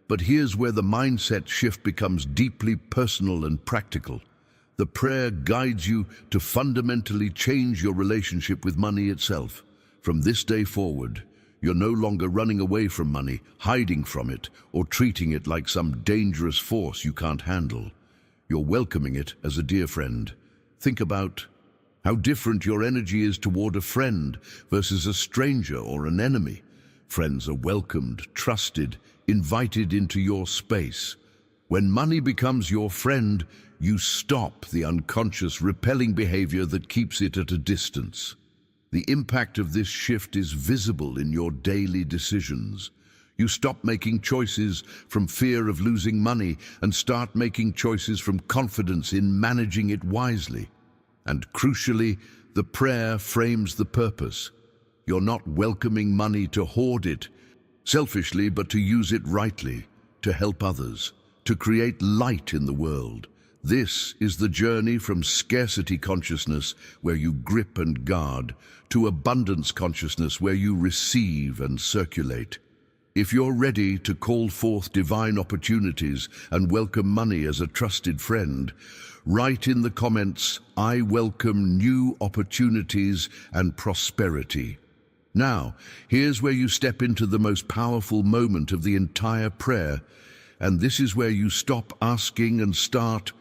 But here's where the mindset shift becomes deeply personal and practical. The prayer guides you to fundamentally change your relationship with money itself. From this day forward, you're no longer running away from money, hiding from it, or treating it like some dangerous force you can't handle. You're welcoming it as a dear friend. Think about how different your energy is toward a friend versus a stranger or an enemy. Friends are welcomed, trusted, invited into your space. When money becomes your friend, you stop the unconscious, repelling behavior that keeps it at a distance. The impact of this shift is visible in your daily decisions. You stop making choices from fear of losing money and start making choices from confidence in managing it wisely. And crucially, the prayer frames the purpose. You're not welcoming money to hoard it selfishly, but to use it rightly, to help others, to create light in the world. This is the journey from scarcity consciousness, where you grip and guard, to abundance consciousness, where you receive and circulate. If you're ready to call forth divine opportunities and welcome money as a trusted friend, write in the comments, "I welcome new opportunities and prosperity." Now, here's where you step into the most powerful moment of the entire prayer, and this is where you stop asking and start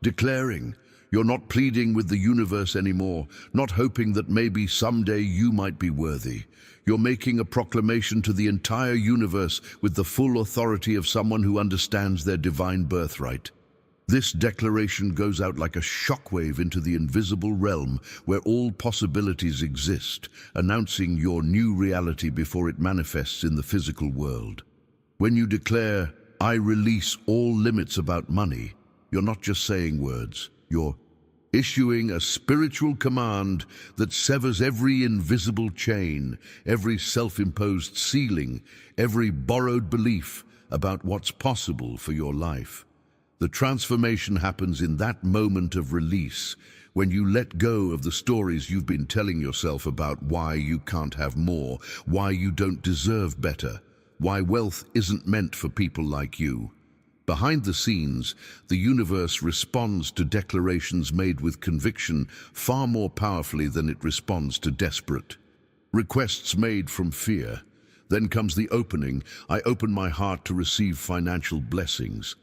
declaring. You're not pleading with the universe anymore, not hoping that maybe someday you might be worthy. You're making a proclamation to the entire universe with the full authority of someone who understands their divine birthright. This declaration goes out like a shockwave into the invisible realm where all possibilities exist, announcing your new reality before it manifests in the physical world. When you declare, "I release all limits about money," you're not just saying words, you're issuing a spiritual command that severs every invisible chain, every self-imposed ceiling, every borrowed belief about what's possible for your life. The transformation happens in that moment of release, when you let go of the stories you've been telling yourself about why you can't have more, why you don't deserve better. why wealth isn't meant for people like you. Behind the scenes, the universe responds to declarations made with conviction far more powerfully than it responds to desperate requests made from fear. Then comes the opening. I open my heart to receive financial blessings.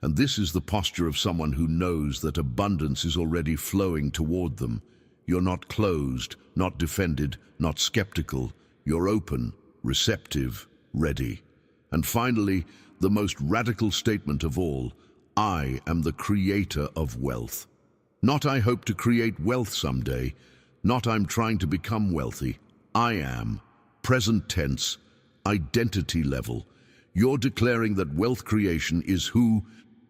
And this is the posture of someone who knows that abundance is already flowing toward them. You're not closed, not defended, not skeptical. You're open, receptive, ready. And finally, the most radical statement of all, I am the creator of wealth. Not I hope to create wealth someday, not I'm trying to become wealthy. I am. Present tense, identity level. You're declaring that wealth creation is who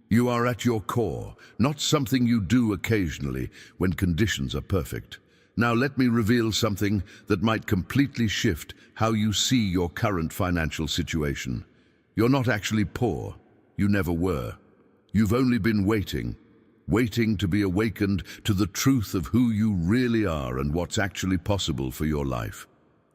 you are at your core, not something you do occasionally when conditions are perfect. Now let me reveal something that might completely shift how you see your current financial situation. You're not actually poor. You never were. You've only been waiting to be awakened to the truth of who you really are and what's actually possible for your life.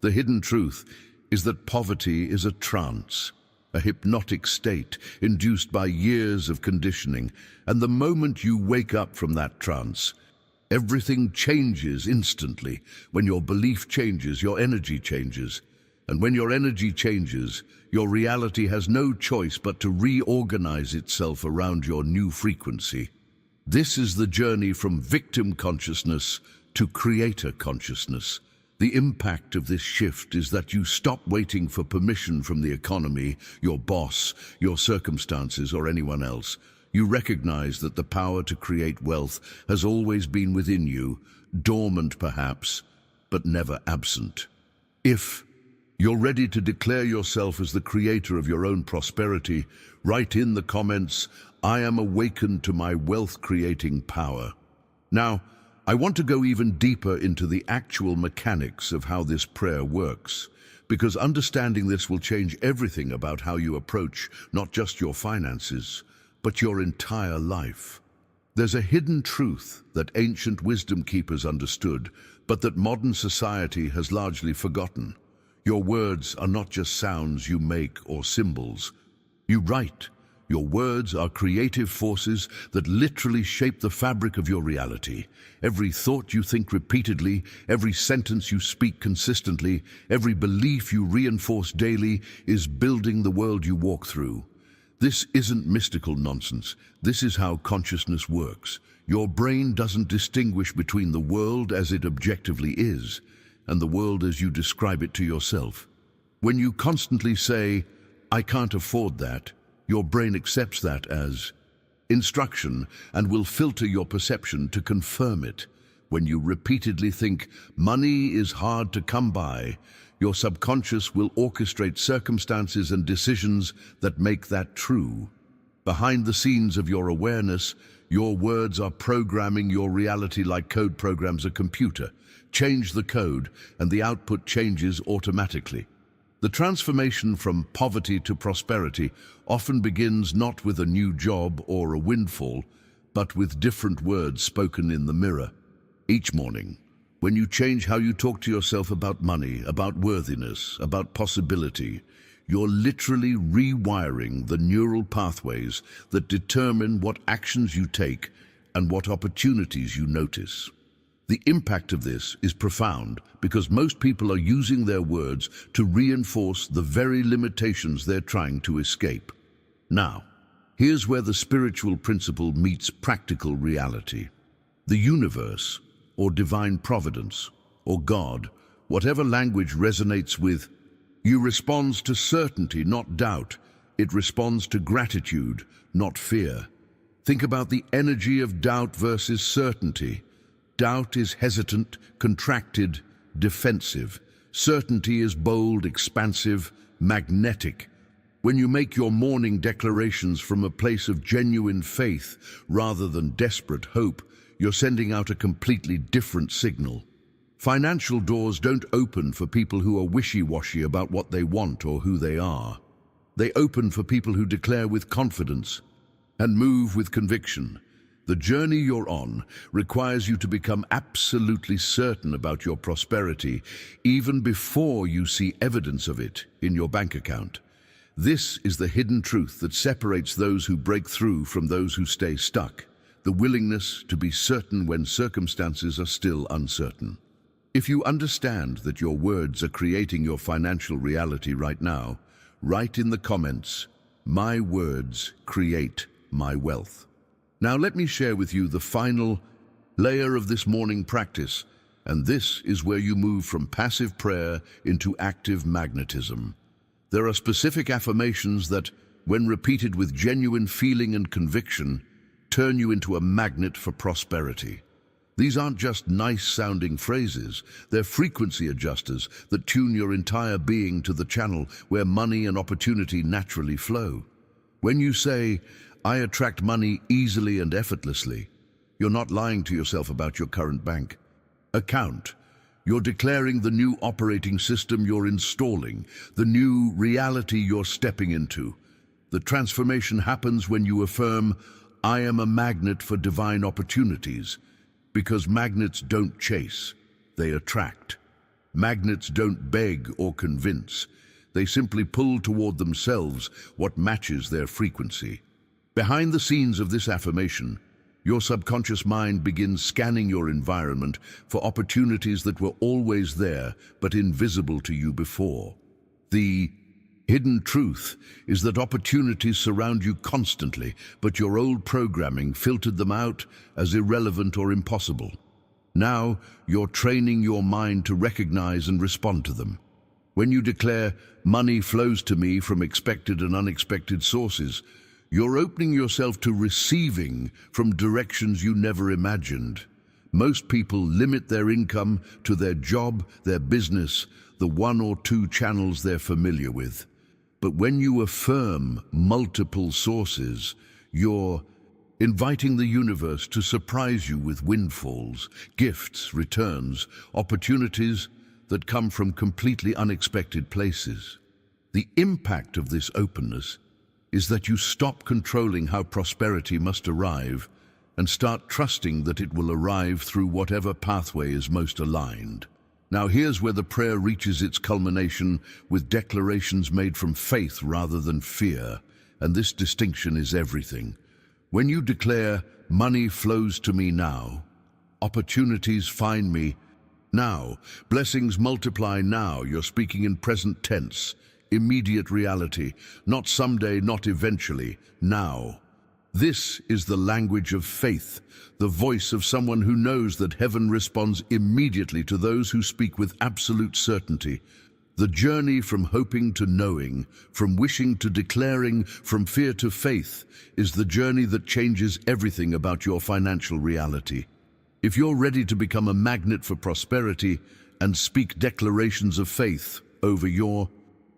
The hidden truth is that poverty is a trance, a hypnotic state induced by years of conditioning, and the moment you wake up from that trance, everything changes instantly. When your belief changes, your energy changes. And when your energy changes, your reality has no choice but to reorganize itself around your new frequency. This is the journey from victim consciousness to creator consciousness. The impact of this shift is that you stop waiting for permission from the economy, your boss, your circumstances, or anyone else. You recognize that the power to create wealth has always been within you, dormant perhaps, but never absent. If you're ready to declare yourself as the creator of your own prosperity, write in the comments, I am awakened to my wealth-creating power. Now, I want to go even deeper into the actual mechanics of how this prayer works, because understanding this will change everything about how you approach not just your finances, but your entire life. There's a hidden truth that ancient wisdom keepers understood, but that modern society has largely forgotten. Your words are not just sounds you make or symbols. You write. Your words are creative forces that literally shape the fabric of your reality. Every thought you think repeatedly, every sentence you speak consistently, every belief you reinforce daily is building the world you walk through. This isn't mystical nonsense. This is how consciousness works. Your brain doesn't distinguish between the world as it objectively is and the world as you describe it to yourself. When you constantly say, I can't afford that, your brain accepts that as instruction and will filter your perception to confirm it. When you repeatedly think, money is hard to come by, your subconscious will orchestrate circumstances and decisions that make that true. Behind the scenes of your awareness, your words are programming your reality like code programs a computer. Change the code, and the output changes automatically. The transformation from poverty to prosperity often begins not with a new job or a windfall, but with different words spoken in the mirror. Each morning, when you change how you talk to yourself about money, about worthiness, about possibility, you're literally rewiring the neural pathways that determine what actions you take and what opportunities you notice. The impact of this is profound because most people are using their words to reinforce the very limitations they're trying to escape. Now, here's where the spiritual principle meets practical reality. The universe, or divine providence, or God, whatever language resonates with you, responds to certainty, not doubt. It responds to gratitude, not fear. Think about the energy of doubt versus certainty. Doubt is hesitant, contracted, defensive. Certainty is bold, expansive, magnetic. When you make your morning declarations from a place of genuine faith rather than desperate hope, you're sending out a completely different signal. Financial doors don't open for people who are wishy-washy about what they want or who they are. They open for people who declare with confidence and move with conviction. The journey you're on requires you to become absolutely certain about your prosperity even before you see evidence of it in your bank account. This is the hidden truth that separates those who break through from those who stay stuck, the willingness to be certain when circumstances are still uncertain. If you understand that your words are creating your financial reality right now, write in the comments, "My words create my wealth." Now let me share with you the final layer of this morning practice, and this is where you move from passive prayer into active magnetism. There are specific affirmations that, when repeated with genuine feeling and conviction, turn you into a magnet for prosperity. These aren't just nice-sounding phrases, they're frequency adjusters that tune your entire being to the channel where money and opportunity naturally flow. When you say, "I attract money easily and effortlessly," you're not lying to yourself about your current bank account. You're declaring the new operating system you're installing, the new reality you're stepping into. The transformation happens when you affirm, "I am a magnet for divine opportunities," because magnets don't chase, they attract. Magnets don't beg or convince. They simply pull toward themselves what matches their frequency. Behind the scenes of this affirmation, your subconscious mind begins scanning your environment for opportunities that were always there but invisible to you before. The hidden truth is that opportunities surround you constantly, but your old programming filtered them out as irrelevant or impossible. Now, you're training your mind to recognize and respond to them. When you declare, "Money flows to me from expected and unexpected sources," you're opening yourself to receiving from directions you never imagined. Most people limit their income to their job, their business, the one or two channels they're familiar with. But when you affirm multiple sources, you're inviting the universe to surprise you with windfalls, gifts, returns, opportunities that come from completely unexpected places. The impact of this openness is that you stop controlling how prosperity must arrive and start trusting that it will arrive through whatever pathway is most aligned. Now here's where the prayer reaches its culmination with declarations made from faith rather than fear, and this distinction is everything. When you declare, "Money flows to me now," opportunities find me now, blessings multiply now, you're speaking in present tense, immediate reality, not someday, not eventually, now. This is the language of faith, the voice of someone who knows that heaven responds immediately to those who speak with absolute certainty. The journey from hoping to knowing, from wishing to declaring, from fear to faith, is the journey that changes everything about your financial reality. If you're ready to become a magnet for prosperity and speak declarations of faith over your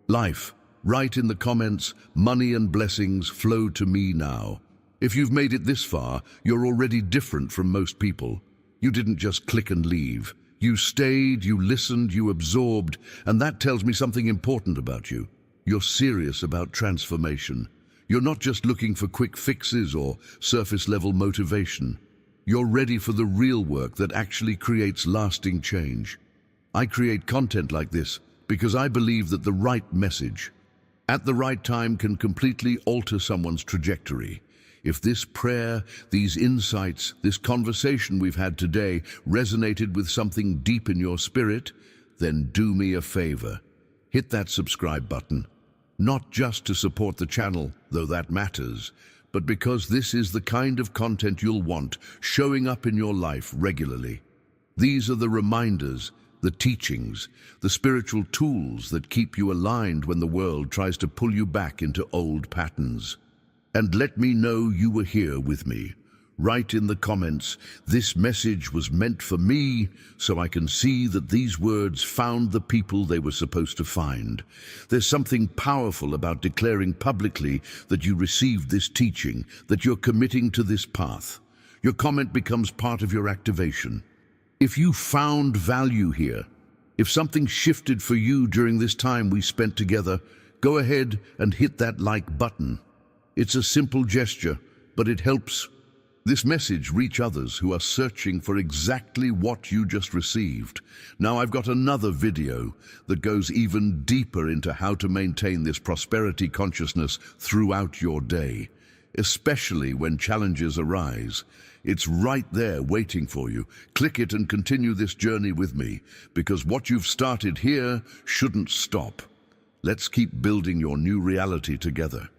life, write in the comments, "Money and blessings flow to me now." If you've made it this far, you're already different from most people. You didn't just click and leave. You stayed, you listened, you absorbed, and that tells me something important about you. You're serious about transformation. You're not just looking for quick fixes or surface-level motivation. You're ready for the real work that actually creates lasting change. I create content like this because I believe that the right message at the right time can completely alter someone's trajectory. If this prayer, these insights, this conversation we've had today resonated with something deep in your spirit, then do me a favor. Hit that subscribe button. Not just to support the channel, though that matters, but because this is the kind of content you'll want showing up in your life regularly. These are the reminders, the teachings, the spiritual tools that keep you aligned when the world tries to pull you back into old patterns. And let me know you were here with me. Write in the comments, "This message was meant for me," so I can see that these words found the people they were supposed to find. There's something powerful about declaring publicly that you received this teaching, that you're committing to this path. Your comment becomes part of your activation. If you found value here, if something shifted for you during this time we spent together, go ahead and hit that like button. It's a simple gesture, but it helps this message reach others who are searching for exactly what you just received. Now I've got another video that goes even deeper into how to maintain this prosperity consciousness throughout your day, especially when challenges arise. It's right there waiting for you. Click it and continue this journey with me, because what you've started here shouldn't stop. Let's keep building your new reality together.